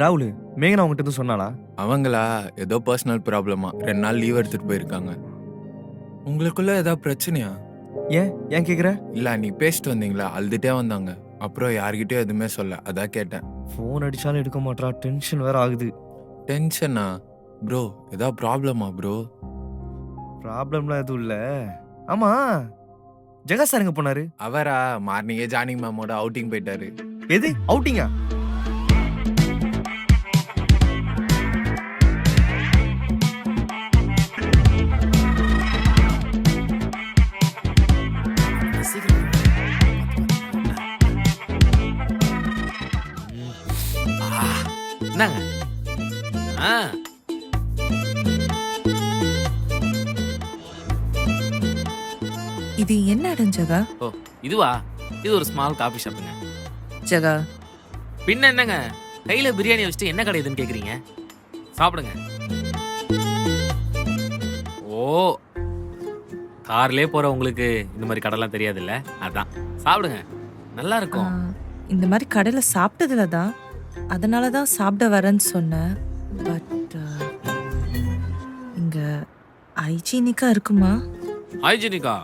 ராகுல், மேகனா அவங்ககிட்ட எதுவும் சொன்னாளா? அவங்களா ஏதோ பர்சனல் ப்ராப்ளமா 2 நாள் லீவ் எடுத்துட்டு போயிருக்காங்க. உங்களுக்குள்ள ஏதாவது பிரச்சனையா? ஏன் கேக்குற? இல்ல நீ பேசிட்டு வந்தீங்களா, அழுதுட்டே வந்தாங்க. அப்புறம் யார்கிட்டயும் எதுவுமே சொல்ல, அதான் கேட்டேன். ஃபோன் அடிச்சாலும் எடுக்க மாட்டா, டென்ஷன் வேற ஆகுது. டென்ஷனா ப்ரோ? ஏதாவது ப்ராப்ளமா ப்ரோ? ப்ராப்ளம்லாம் எதுவும் இல்ல. ஆமா, ஜெகா சார் எங்க போனாரு? அவரா மார்னிங்கே ஜானகி மேமோட அவுட்டிங் போயிட்டாரு. எது அவுட்டிங்கா? என்னங்க? இது என்ன இடம் ஜகா? ஓ இதுவா? இது ஒரு ஸ்மால் காஃபி ஷாப்புங்க. ஜகா, பின்ன என்னங்க, கையில பிரியாணி வச்சுட்டு என்ன கடை இதுன்னு கேக்குறீங்க? சாப்பிடுங்க. ஓ, கார்லயே போற உங்களுக்கு இந்த மாதிரி கடைலாம் தெரியாதுல்ல, அதான். சாப்பிடுங்க, நல்லா இருக்கும். இந்த மாதிரி கடையில சாப்பிட்டதுல தான், அதனால தான் சாப்பிட வரேன்னு சொன்னேன். பட் இங்க ஹைஜீனிக்கா இருக்குமா? ஹைஜீனிக்கா?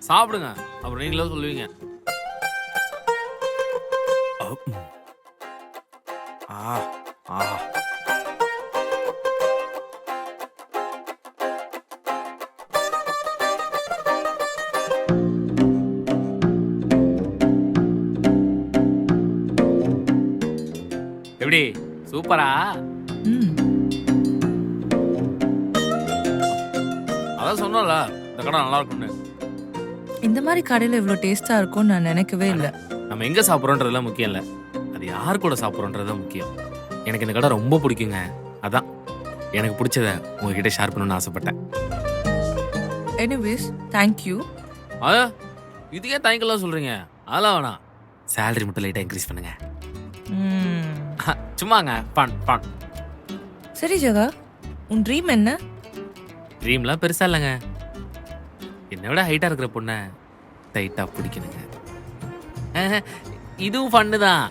சாப்பிடுங்க, அப்புறம் நீங்களே சொல்லுவீங்க. எப்படி, சூப்பரா? அதான் சொன்னல, இந்த கடை நல்லா இருக்கும்னு. இந்த மாதிரி கடையில இவ்வளவு டேஸ்டா இருக்கும்னு நான் நினைக்கவே இல்லை. நம்ம எங்க சாப்பிட்றோன்றதுலாம் முக்கியம் இல்லை, அது யார் கூட சாப்பிட்றோன்றதுதான் முக்கியம். எனக்கு இந்த கடை ரொம்ப பிடிக்குங்க, அதான். எனக்கு பிடிச்சத உங்ககிட்ட ஷேர் பண்ணணும்னு ஆசைப்பட்டேன். Anyways thank you. இதுக்கே தேங்க்யூலாம் சொல்றீங்க? அதெல்லாம் வேணாம். சேலரி மட்டும் லைட்டாக இன்க்ரீஸ் பண்ணுங்க. சும்மாங்க ஃபன் ஃபன். சரி ஜகா, உன் ட்ரீம் என்ன? ட்ரீம்லாம் பெருசா இல்லைங்க. என்னை விட ஹைட்டா இருக்கிற பொண்ணை டைட்டா பிடிக்கணுங்க. இதுவும் ஃபன்னு தான்.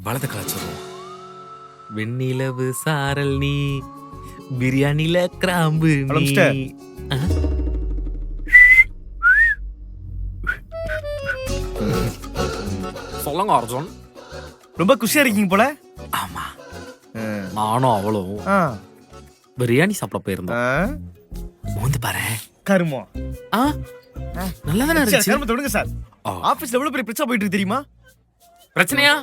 வலது கலாச்சாரம். வெண்ணிலவு சாரல் நீ, பிரியாணில கிராம்பு நீ. சொல்லுங்க அர்ஜுன். ரொம்ப குஷியா இருக்கீங்க போல. ஆமா, நானும் அவளும் பிரியாணி சாப்பிட போயிருந்தோம். மூந்து பாரு கருமோ. நல்லதானே இருந்துச்சு. கருமத்தை விடுங்க சார். ஆபீஸ்ல எவ்வளவு பெரிய பிரச்சனை போயிட்டு இருக்கு தெரியுமா? பிரச்சனையா?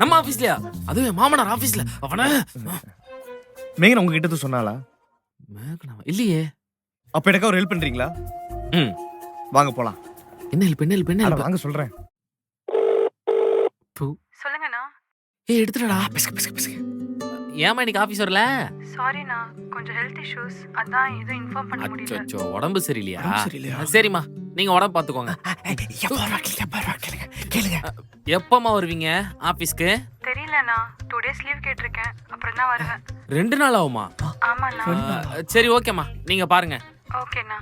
நம்ம ஆபீஸ்லயா? அதுவே மாமனார் ஆபீஸ்ல. அவன மேகன் உங்ககிட்ட தான் சொன்னாளா? மேகனா இல்லையே. அப்ப எனக்கு ஒரு ஹெல்ப் பண்றீங்களா? வாங்க போலாம். என்ன ஹெல்ப்? என்ன ஹெல்ப்? என்ன ஹெல்ப்? வாங்க சொல்றேன். சொல்லுங்கண்ணா. எடுத்துடா. ஏமா இன்னைக்கு ஆபீஸ் வரல? சாரிண்ணா, கொஞ்சம் ஹெல்த் இஷ்யூஸ், அதான் எதுவும் இன்ஃபார்ம் பண்ண முடியல. அச்சோ, உடம்பு சரியில்லையா? சரிம்மா, நீங்க உடம்பு பாத்துக்கோங்க. எப்பமா வருவீங்க ஆபீஸ்க்கு? தெரியலண்ணா, 2 days லீவ் கேட்டிருக்கேன், அப்புறம் தான் வருவேன். 2 நாள் ஆகுமா? ஆமாண்ணா. சரி ஓகேம்மா, நீங்க பாருங்க. ஓகேண்ணா.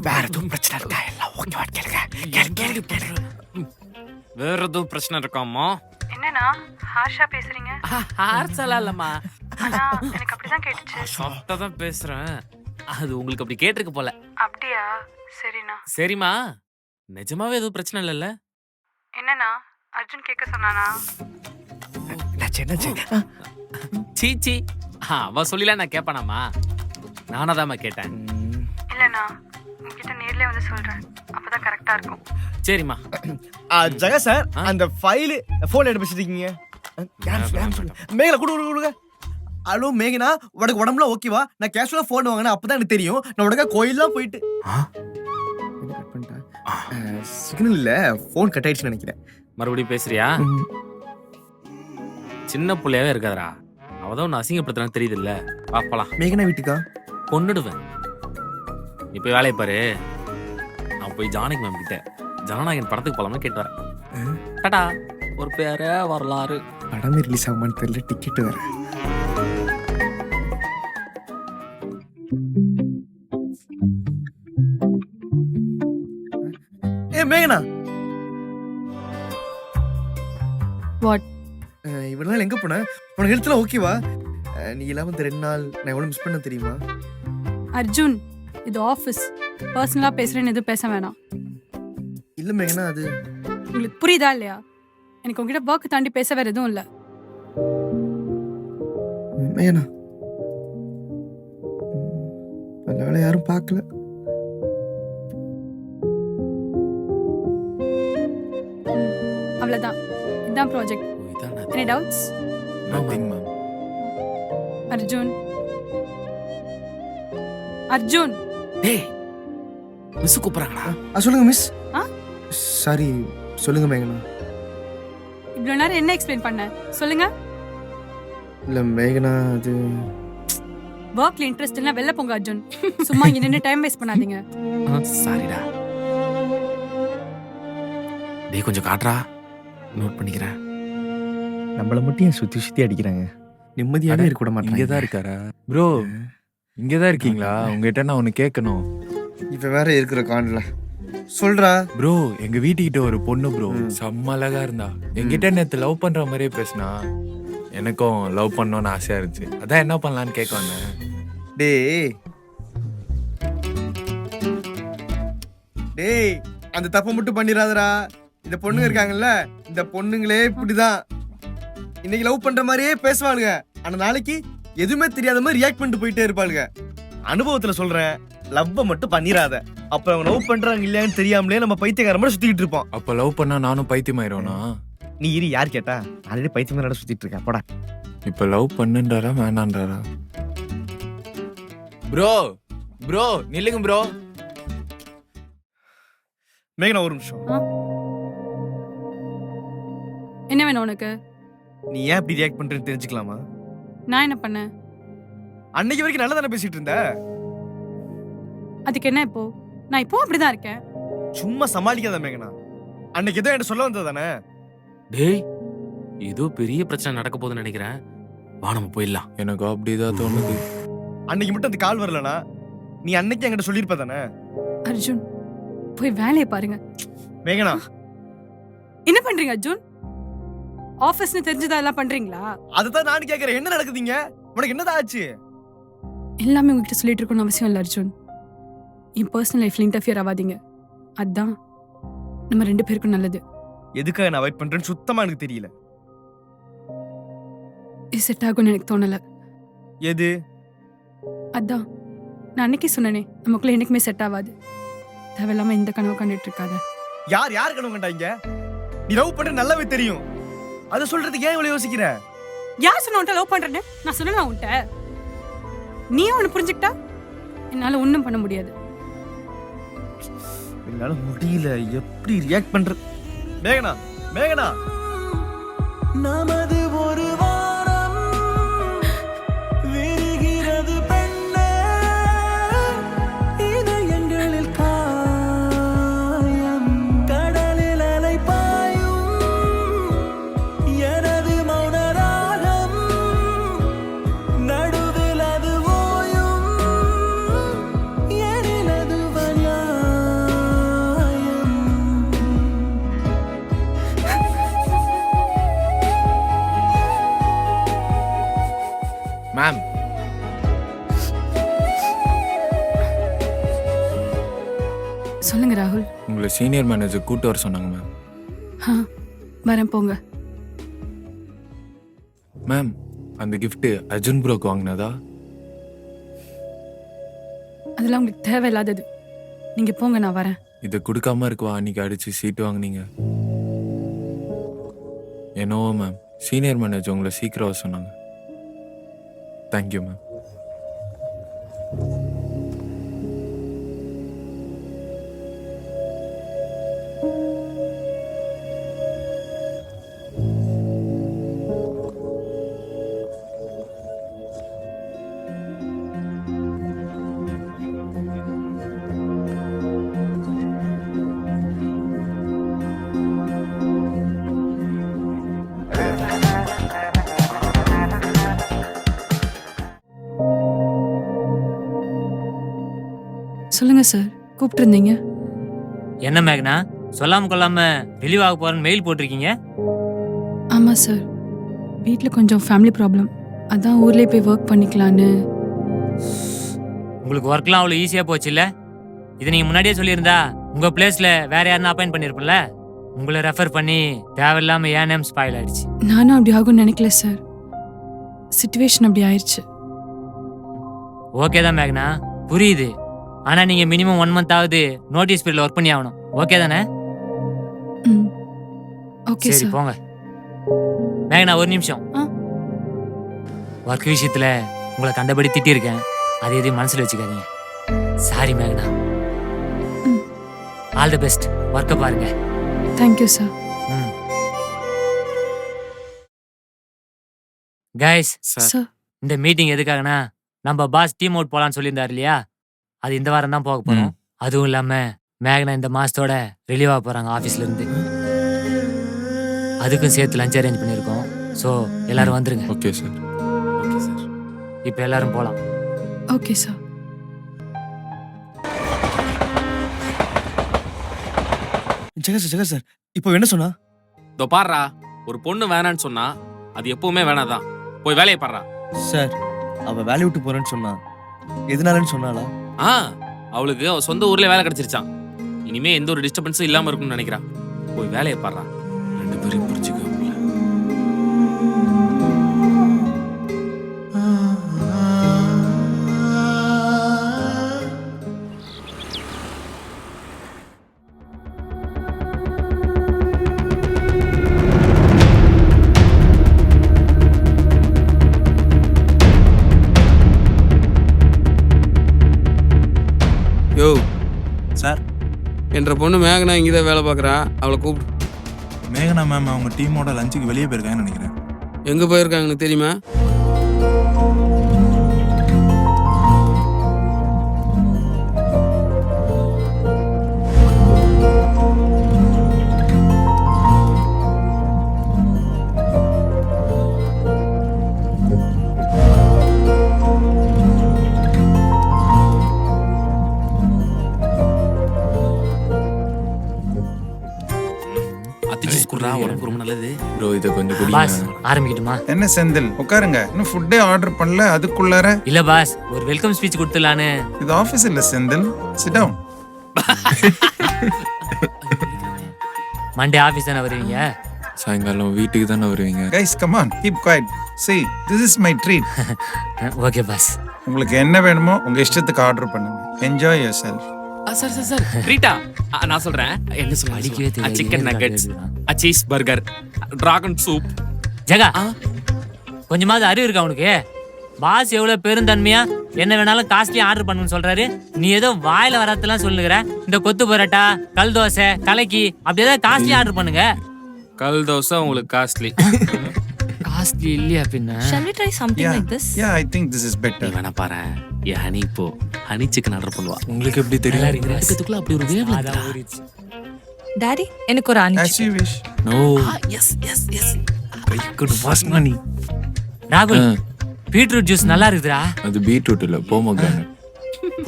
வேற எதுவும் பிரச்சனை இருக்கா? எல்லாம் ஓகேவா? கேளுங்க. வேற எதுவும் பிரச்சனை இருக்காமா? என்னண்ணா ஹார்ஷா பேசுறீங்க? ஹார்ஷா இல்லம்மா, ஆனா எனக்கு அப்படிதான் கேட்டுச்சு. சாஃப்ட்டா தான் பேசுறேன். அது உங்களுக்கு அப்படி கேட்டிருக்கு போல. அப்படியா? சரிண்ணா. சரிம்மா, நிஜமாவே எதுவும் பிரச்சனை இல்லைல்ல? என்னண்ணா அர்ஜுன் கேட்க சொன்னானா? சீச்சி, அவன் சொல்லிலாம் நான் கேட்பானாமா? நானாதாம்மா கேட்டேன். இல்லண்ணா, உங்ககிட்ட நேர்லயே வந்து சொல்றேன், அப்பதான் கரெக்டா இருக்கும். சரிம்மா. ஜெகா சார், அந்த ஃபைல் போன் எடுத்து வச்சிருக்கீங்க. மேகனா கொடுங்க. ஹலோ மேகனா, உனக்கு உடம்புல ஓகேவா? நான் கேஷுவலா போன் வாங்கினா அப்பதான் எனக்கு தெரியும். நான் உடனே கோயில்லாம் போயிட்டு சிக்னல் இல்ல, போன் கட் ஆயிடுச்சுன்னு நினைக்கிறேன். மறுபடியும் பேசுறியா? சின்ன பிள்ளையாவே இருக்காதரா. அவதான் உன்னை அசிங்கப்படுத்துறான்னு தெரியுது இல்ல. பாப்பலாம். மேகனா வீட்டுக்கா? கொன்னுடுவேன். நீ போய் வேலையை பாரு. நான் போய் ஜானகி மேம் கிட்ட ஜனநாயகன் படத்துக்கு போலாம்னு கேட்டு வரேன். டடா. ஒரு பேர வரலாறு. படமே ரிலீஸ் ஆகுமான்னு தெரியல, டிக்கெட் வேற. மேகனா, வாட்? இவ்வளவு நாள் எங்க போன? உனக்கு ஹெல்த்லாம் ஓகேவா? நீ இல்லாம இந்த 2 நாள் நான் எவ்வளவு மிஸ் பண்ண தெரியுமா? அர்ஜுன், இது ஆஃபீஸ். பர்சனலா பேசுறேன்னு எதுவும் பேச வேணாம். இல்ல மேகனா, அது உங்களுக்கு புரியுதா இல்லையா? எனக்கு உங்ககிட்ட ஒர்க் தாண்டி பேச வேற எதுவும் இல்ல. மேகனா, நல்ல வேளை யாரும் பார்க்கல. அவ்வளவுதான், இதுதான் project. Any doubts? Nothing ma'am. Arjun, Arjun. டேய், மிஸ் கூப்பிடுறாங்களா? சொல்லுங்க மிஸ். சாரி, சொல்லுங்க மேகனா. இவ்வளவு நேரம் என்ன எக்ஸ்பிளைன் பண்ண சொல்லுங்க. இல்ல மேகனா, அது ஒர்க்ல இன்ட்ரெஸ்ட் இல்லைன்னா வெளில போங்க அர்ஜுன். சும்மா இங்க நின்று டைம் வேஸ்ட் பண்ணாதீங்க. சாரிடா. டேய், கொஞ்சம் காட்டுறா, நோட் பண்ணிக்கிறேன். நம்மள மட்டும் ஏன் சுத்தி சுத்தி அடிக்கிறாங்க? நிம்மதியாவே இருக்க விட மாட்டாங்க. இங்கதான் இருக்காரா ப்ரோ? இங்கதான் இருக்கீங்களா? உங்ககிட்ட நான் ஒன்னு கேட்கணும். இப்ப வேற இருக்கிற கான்ல சொல்றா. ப்ரோ, எங்க வீட்டுக்கிட்ட ஒரு பொண்ணு ப்ரோ, செம்ம அழகா இருந்தா. என்கிட்ட நேத்து லவ் பண்ற மாதிரியே பேசினா. எனக்கும் லவ் பண்ணணும்னு ஆசையா இருந்துச்சு. அதான் என்ன பண்ணலான்னு கேட்க வந்தேன். டேய், அந்த தப்பை மட்டும் பண்ணிடாதடா. இந்த பொண்ணுங்க இருக்காங்கல்ல, இந்த பொண்ணுங்களே இப்படிதான். இன்னைக்கு லவ் பண்ற மாதிரியே பேசுவாளுங்க, ஆனா நாளைக்கு எதுவுமே தெரியாத மாதிரி ரியாக்ட் பண்ணிட்டு போயிட்டே இருப்பாளுங்க. அனுபவத்துல சொல்றேன், லவ்வ மட்டும் பண்ணிராத. அப்ப அவங்க லவ் பண்றாங்க இல்லையான்னு தெரியாமலே நம்ம பைத்தியக்கார மாதிரி சுத்திட்டு இருப்போம். அப்ப லவ் பண்ணா நானும் பைத்தியமாயிரோனா? நீ இரு, யார் கேட்டா? ஆல்ரெடி பைத்தியமா சுத்திட்டு இருக்கேன், போடா. இப்ப லவ் பண்ணுன்றாரா வேணான்றாரா? ப்ரோ ப்ரோ நில்லுங்க ப்ரோ. மேகனா ஒரு நிமிஷம். என்ன வேணும் உனக்கு? நீ ஏன் இப்படி ரியாக்ட் பண்றேன்னு தெரிஞ்சுக்கலாமா? நான் என்ன பண்ணேன்? அன்னைக்கு வரைக்கும் நல்லா தானே பேசிட்டு இருந்த. அதுக்கு என்ன இப்போ? நான் இப்போ அப்படிதான் இருக்கேன். சும்மா சமாளிக்காத மேகனா. அன்னைக்கு ஏதோ என்ன சொல்ல வந்தது தானே. டேய் ஏதோ பெரிய பிரச்சனை நடக்க போகுதுன்னு நினைக்கிறேன். வா நம்ம போயிடலாம். எனக்கு அப்படிதான் தோணுது. அன்னைக்கு மட்டும் அந்த கால் வரலனா நீ அன்னைக்கு என்கிட்ட சொல்லியிருப்ப தானே. அர்ஜுன் போய் வேலையை பாருங்க. மேகனா என்ன பண்றீங்க அர்ஜுன்? ஆபீஸ்னு தெரிஞ்சதா எல்லாம் பண்றீங்களா? அதுதான் நான் கேக்குறேன். என்ன நடக்குதுங்க? உனக்கு என்னதான் ஆச்சு? எல்லாமே உங்ககிட்ட சொல்லிட்டு இருக்கணும்னு அவசியம் இல்லை அர்ஜுன். என் பர்சனல் லைஃப்ல இன்டர்ஃபியர் ஆகாதீங்க. அதான் நம்ம 2 பேருக்கும் நல்லது. எதுக்காக நான் வெயிட் பண்றேன்னு சுத்தமா எனக்கு தெரியல. இது செட் ஆகும்னு எனக்கு தோணல. எது? அதான் நான் அன்னைக்கே சொன்னனே, நமக்குள்ள என்னைக்குமே செட் ஆகாது. தேவையில்லாம இந்த கனவு கண்டுட்டு இருக்காத. யார் கனவு கண்டாங்க? நீ லவ் பண்ற நல்லாவே தெரியும். அத சொல்றதுக்கு ஏன் இவ்வளவு யோசிக்கிற? யார் சொன்ன உன்ட்ட லவ் பண்றேன்னு? நான் சொன்னேன் உன்ட்ட. நீ அவனை புரிஞ்சுக்கிட்டா என்னால ஒண்ணும் பண்ண முடியாது. என்னால முடியல. எப்படி ரியாக்ட் பண்ற? மேகனா மேகனா நமது ஒரு வாரம் விரிகிறது பெண்ணே, இதயங்களில் காயம், கடலில் அலை பாயும் எனது மௌன ராகம், நடுவில் அது ஓயும் எனிலது வநியாயம். மேம் சொல்லுங்க ராகுல். உங்களை சீனியர் மேனேஜர் கூட்டு வர சொன்னாங்க மேம். வரேன் போங்க. மேம் அந்த gift அர்ஜுன் ப்ரோக்கு வாங்கினதா? அதெல்லாம் உங்களுக்கு தேவையில்லாதது. நீங்க போங்க, நான் வரேன். இதை கொடுக்காம இருக்குவா அன்னைக்கு அடிச்சு சீட்டு வாங்குனீங்க? என்னவோ மேம், சீனியர் மேனேஜர் உங்களை சீக்கிரம் வர சொன்னாங்க. Thank you ma'am. சொல்லுங்க சார், கூப்பிட்டு இருந்தீங்க. என்ன மேகனா, சொல்லாம கொள்ளாம ரிலீவ் ஆக போறேன்னு மெயில் போட்டிருக்கீங்க? ஆமா சார், வீட்டில் கொஞ்சம் ஃபேமிலி ப்ராப்ளம். அதான் ஊர்லேயே போய் ஒர்க் பண்ணிக்கலான்னு. உங்களுக்கு ஒர்க்லாம் அவ்வளோ ஈஸியாக போச்சு இல்லை? இது நீங்கள் முன்னாடியே சொல்லியிருந்தா உங்கள் பிளேஸில் வேற யாருன்னா அப்பாயின் பண்ணியிருப்பேன்ல. உங்களை ரெஃபர் பண்ணி தேவையில்லாமல் ஏன் நேம் ஸ்பாயில் ஆயிடுச்சு. நானும் அப்படி ஆகும்னு நினைக்கல சார், சிச்சுவேஷன் அப்படி ஆயிடுச்சு. ஓகே தான் மேகனா, புரியுது. ஆனால் நீங்கள் மினிமம் 1 month ஆகுது நோட்டீஸ் பீரியடில் ஒர்க் பண்ணி ஆகணும். ஓகே தானே? ஓகே சரி சார். போங்க. மேகனா ஒரு நிமிஷம். ஒர்க் விஷயத்தில் உங்களை கண்டபடி திட்டியிருக்கேன், அது எதையும் மனசில் வச்சுக்காதீங்க. சாரி மேகனா. ஆல் தி பெஸ்ட், ஒர்க்கை பாருங்க. Thank you sir. கைஸ், சார் இந்த மீட்டிங் எதுக்காகனா நம்ம பாஸ் டீம் அவுட் போலான்னு சொல்லியிருந்தாரு இல்லையா, அது இந்த வாரம் தான் போக போறோம். அதுவும் இல்லாம மேகனா இந்த மாசத்தோட ரிலீவ் ஆக போறாங்க ஆபீஸ்ல இருந்து. அதுக்கும் சேர்த்து லஞ்ச் அரேஞ்ச் பண்ணியிருக்கோம். ஸோ எல்லாரும் வந்துருங்க. Okay sir. Okay sir. இப்போ எல்லாரும் போலாம். Okay sir. ஜெகா சார் இப்போ என்ன சொன்னா? இதோ பாருடா, ஒரு பொண்ணு வேணான்னு சொன்னா அது எப்பவுமே வேணாதான். போய் வேலையை பாடுறா. சார் அவ வேலையை விட்டு போறேன்னு சொன்னா எதனாலன்னு சொன்னாளா? அவளுக்கு அவ சொந்த ஊர்ல வேலை கிடைச்சிருச்சான். இனிமே எந்த ஒரு டிஸ்டர்பன்ஸும் இல்லாம இருக்கும்னு நினைக்கிறா. போய் வேலையை பாடுறா. 2 பேரும் புரிஞ்சுக்க. யோ சார், என்ற பொண்ணு மேகனா இங்கே தான் வேலை பார்க்குறா, அவளை கூப்பிடு. மேகனா மேம் அவங்க டீமோட லஞ்சுக்கு வெளியே போயிருக்காங்கன்னு நினைக்கிறேன். எங்கே போயிருக்காங்கன்னு தெரியுமா? அத்தி ஜூஸ் குடுறா, உடம்புக்கு ரொம்ப நல்லது. ப்ரோ இதை கொஞ்சம் பாஸ் குடிங்க. ஆரம்பிக்கட்டுமா? என்ன செந்தில் உட்காருங்க, இன்னும் ஃபுட்டே ஆர்டர் பண்ணல, அதுக்குள்ளார இல்ல பாஸ், ஒரு வெல்கம் ஸ்பீச் கொடுத்துலான்னு. இது ஆஃபீஸ் இல்ல Senthil, sit down. Monday office தானே வருவீங்க? சாயங்காலம் வீட்டுக்கு தானே வருவீங்க. Guys come on, keep quiet. See, this is my treat. Okay boss. உங்களுக்கு என்ன வேணுமோ உங்க இஷ்டத்துக்கு ஆர்டர் பண்ணுங்க. Enjoy yourself. Sir Rita, நான் சொல்றேன். என்ன அடிக்கவே சொல்லுங்க? தெரியாது. Chicken nuggets, cheese burger, dragon soup. Jega, கொஞ்சமாவது அறிவு இருக்கா உனக்கு? பாஸ் எவ்வளவு பெருந்தன்மையா என்ன வேணாலும் காஸ்ட்லி ஆர்டர் பண்ணுன்னு சொல்றாரு. நீ ஏதோ வாயில வரதெல்லாம் சொல்லுகிற. இந்த கொத்து பரோட்டா, கல் தோசை, கலக்கி அப்படி ஏதாவது காஸ்ட்லி ஆர்டர் பண்ணுங்க. கல் தோசை உங்களுக்கு காஸ்ட்லி. காஸ்ட்லி இல்லையா பின்ன? Shall we try something like this? Yeah, I think this is better. வேணா பாரு, என் ஹனி இப்போ ஹனி சிக்கன் ஆர்டர் பண்ணுவா. உங்களுக்கு எப்படி தெரியும்? அதுக்குள்ள அப்படி ஒரு வேவ் அதான் ஊறிச்சு. டாடி எனக்கு ஒரு ஆனி As you wish. No yes good fast மணி. ராகுல், பீட்ரூட் ஜூஸ் நல்லா இருக்குதுடா. அது பீட்ரூட் இல்ல, போமோகிரானட்.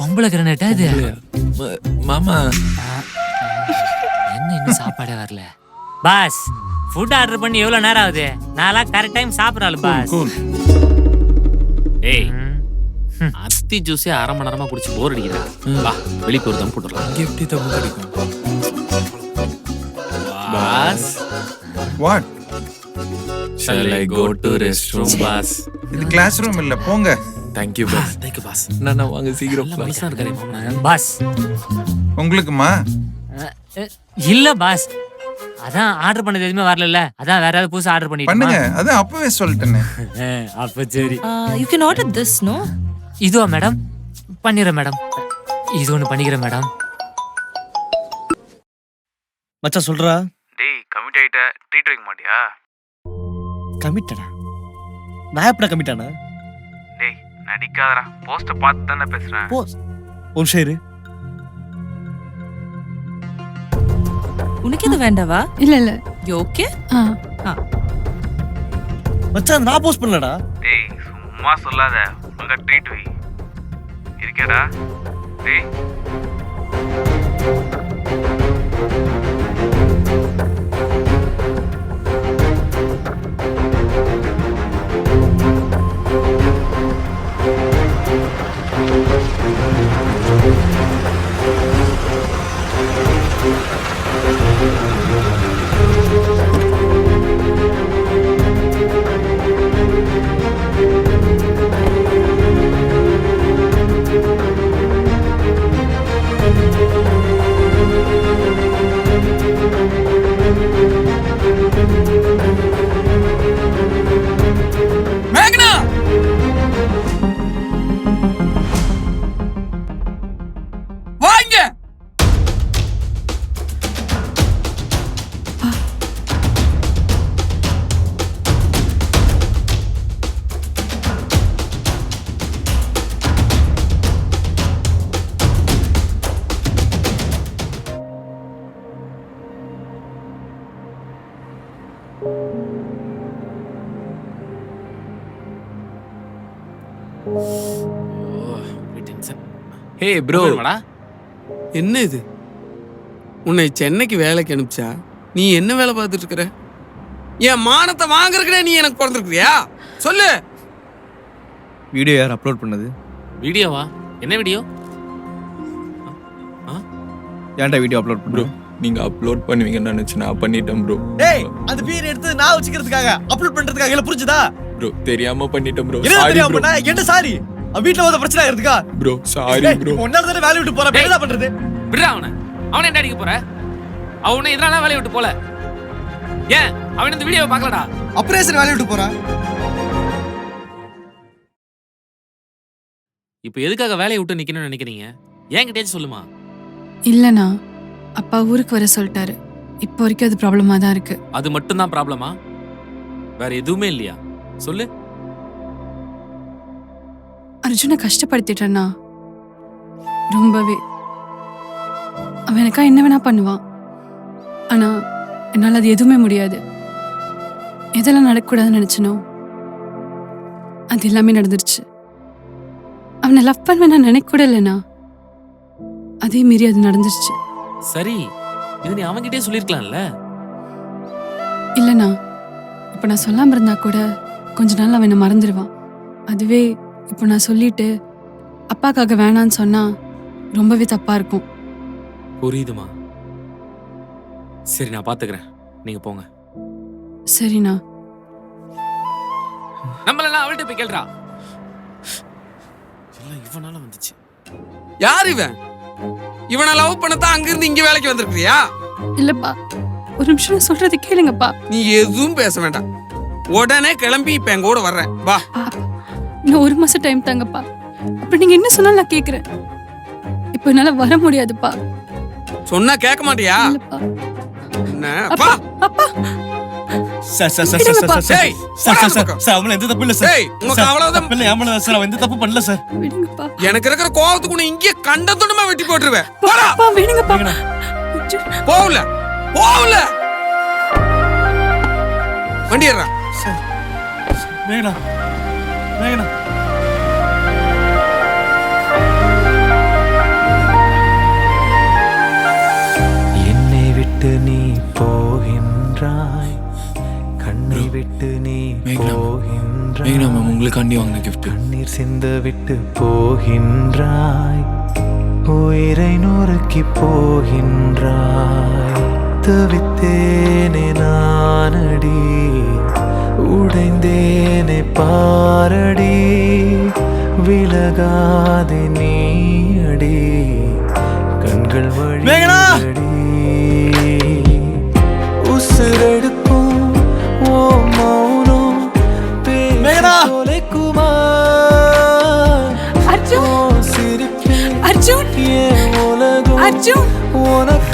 பொம்பளை கிரனேட்டா இது? மாமா என்ன இன்னும் சாப்பாடே வரல? பாஸ், ஃபுட் ஆர்டர் பண்ணி எவ்வளவு நேரம் ஆகுது? நான்லாம் கரெக்ட் டைம் சாப்பிடறாள் பாஸ். Cool. ஏய், அத்தி ஜூஸே அரை மணி நேரமா குடிச்சு போர் அடிக்கிறா. வா வெளிக்கு ஒரு தம் போட்டுடலாம். இங்க எப்படி தப்பு கிடைக்கும்? Boss, What? Shall I go to restroom? Boss. இது கிளாஸ் ரூம் இல்ல, போங்க. Thank you boss. Thank you boss. நான் வாங்க சீக்கிரம். நல்ல வயசா இருக்காரு மாமா. பாஸ், உங்களுக்குமா? இல்ல பாஸ், அதான் ஆர்டர் பண்ணது எதுவுமே வரல. அதான் வேற ஏதாவது புதுசா ஆர்டர் பண்ணுங்க, பண்ணிட்டு. அதான் அப்பவே சொல்லிட்டேனே. அப்ப சரி. You can order this, no? இதுவா மேடம்? பண்ணிடுறேன் மேடம். இது ஒண்ணு பண்ணிக்கிறேன் மேடம். மச்சான் சொல்றா. டேய் கமிட் ஆயிட்ட, ட்ரீட் வைக்க மாட்டியா? கமிட்டடா? நான் எப்படா கமிட்டானா? டேய் நடிக்காதடா, போஸ்டர் பார்த்து தானே பேசுறேன். போஸ் ஒரு நிமிஷம் இரு. உனக்கு இது வேண்டாவா? இல்ல You okay? மச்சான் நான் போஸ்ட் பண்ணலடா. டேய் சும்மா சொல்லாத, உங்க ட்ரீட் வை. இருக்கேடா? டேய் மேகனா, வாங்க. ஹே ப்ரோ. என்ன இது? உன்னை சென்னைக்கு வேலைக்கு அனுப்பிச்சா நீ என்ன வேலை பார்த்துட்டு இருக்கிற? என் மானத்தை வாங்குறதுக்குனே நீ எனக்கு பிறந்திருக்கிறியா? சொல்லு. வீடியோ யார் அப்லோட் பண்ணது? வீடியோவா? என்ன வீடியோ? ஏன்டா வீடியோ அப்லோட் ப்ரோ பண்ணு? நீங்க அப்லோட் பண்ணுவீங்கன்னு நினைச்சு நான் பண்ணிட்டேன் ப்ரோ. டேய், அந்த பீர் எடுத்து நான் வச்சுக்கிறதுக்காக அப்லோட் பண்றதுக்காக இல்ல, புரிஞ்சுதா? ப்ரோ தெரியாம பண்ணிட்டேன் ப்ரோ. என்ன சாரி தெரியாம ப்ரோ. பண்ண? என்ன சாரி? வீட்ல வந்து பிரச்சனை ஆயிருக்கா? Bro sorry bro. ஒன்னால தானே வேலைய விட்டு போற, என்ன பண்றது? விடுறா அவனை. அவனை என்ன அடிக்க போற? அவனை இதனால வேலையை விட்டு போல. ஏன் அவன் இந்த வீடியோவை பார்க்கலடா? ஆபரேஷன் வேலைய விட்டு போறா. இப்போ எதுக்காக வேலையை விட்டு நிக்கணும்னு நினைக்கிறீங்க? என்கிட்டயாச்சும் சொல்லுமா. இல்லண்ணா, அப்பா ஊருக்கு வர சொல்லிட்டாரு. இப்போ வரைக்கும் அது ப்ராப்ளமா தான் இருக்கு. அது மட்டும் தான் ப்ராப்ளமா? வேற எதுவுமே இல்லையா? சொல்லு. அர்ஜுனை கஷ்டப்படுத்திட்டேன்னா ரொம்பவே. அவன் எனக்கா என்ன வேணா பண்ணுவான். ஆனா என்னால் அது எதுவுமே முடியாது. எதெல்லாம் நடக்கக்கூடாதுன்னு நினைச்சனோ அது எல்லாமே நடந்துருச்சு. அவனை லவ் பண்ணுவேன் நான் நினைக்க கூட இல்லைண்ணா. அதே மீறி அது நடந்துருச்சு. சரி, இது நீ அவன்கிட்டயே சொல்லிருக்கலாம்ல. இல்லைண்ணா, இப்போ நான் சொல்லாம இருந்தா கூட கொஞ்ச நாள் அவன் என்னை மறந்துடுவான். அதுவே இப்போ நான் சொல்லிட்டு அப்பாக்காக வேணான்னு சொன்னா ரொம்பவே தப்பா இருக்கும். புரியுதுமா. சரி, நான் பாத்துக்கிறேன், நீங்க போங்க. சரிண்ணா. நம்மளெல்லாம் அவள்கிட்ட போய் கேள்றா. எல்லாம் இவனால வந்துச்சு. யார் இவன்? இவனை லவ் பண்ணத்தான் அங்கிருந்து இங்க வேலைக்கு வந்திருக்கியா? இல்லப்பா, ஒரு நிமிஷம் நான் சொல்றது கேளுங்கப்பா. நீ எதுவும் பேச வேண்டாம், உடனே கிளம்பி இப்ப என் கூட வர்றேன் வா. இன்னும் 1 மாசம் டைம் தாங்கப்பா. அப்ப நீங்க என்ன சொன்னாலும் நான் கேக்குறேன். இப்போ என்னால வர முடியாதுப்பா. சொன்னா கேட்க மாட்டியா? இல்லப்பா. என்ன அப்பா, அப்பா. சார் சார் சார் விடுங்கப்பா. Sir sir sir sir sir sir அவன் எந்த தப்பு இல்ல சார். ஏய், உனக்கு அவ்வளவுதான். இல்ல ஏமாளா சார், அவன் எந்த தப்பு பண்ணல சார். விடுங்கப்பா. எனக்கு இருக்கிற கோவத்துக்கு உன்னை இங்கே கண்டதுமா வெட்டி போட்டுருவேன். அப்பா, விடுங்கப்பா. போகல போகல வண்டி ஏறா. வேணா வேணா. என்னை விட்டு நீ போகின்றாய், கண்ணை விட்டு நீ போகின்றாய், உங்களுக்கு அண்டி வாங்கின கிஃப்ட். கண்ணீர் சிந்த விட்டு போகின்றாய், உயிரை நொறுக்கி போகின்றாய். தவித்தேனே நானடி, உடைந்தேனே பாரடி, விலகாதே நீ அடி, கண்கள் வழியடி. உசுரெடுக்கும் ஓ மௌனம் பேசுமா, அர்ஜுன், சிரிப்பில் அர்ஜுன், ஏன் உலகம் அர்ஜுன். உனக்கு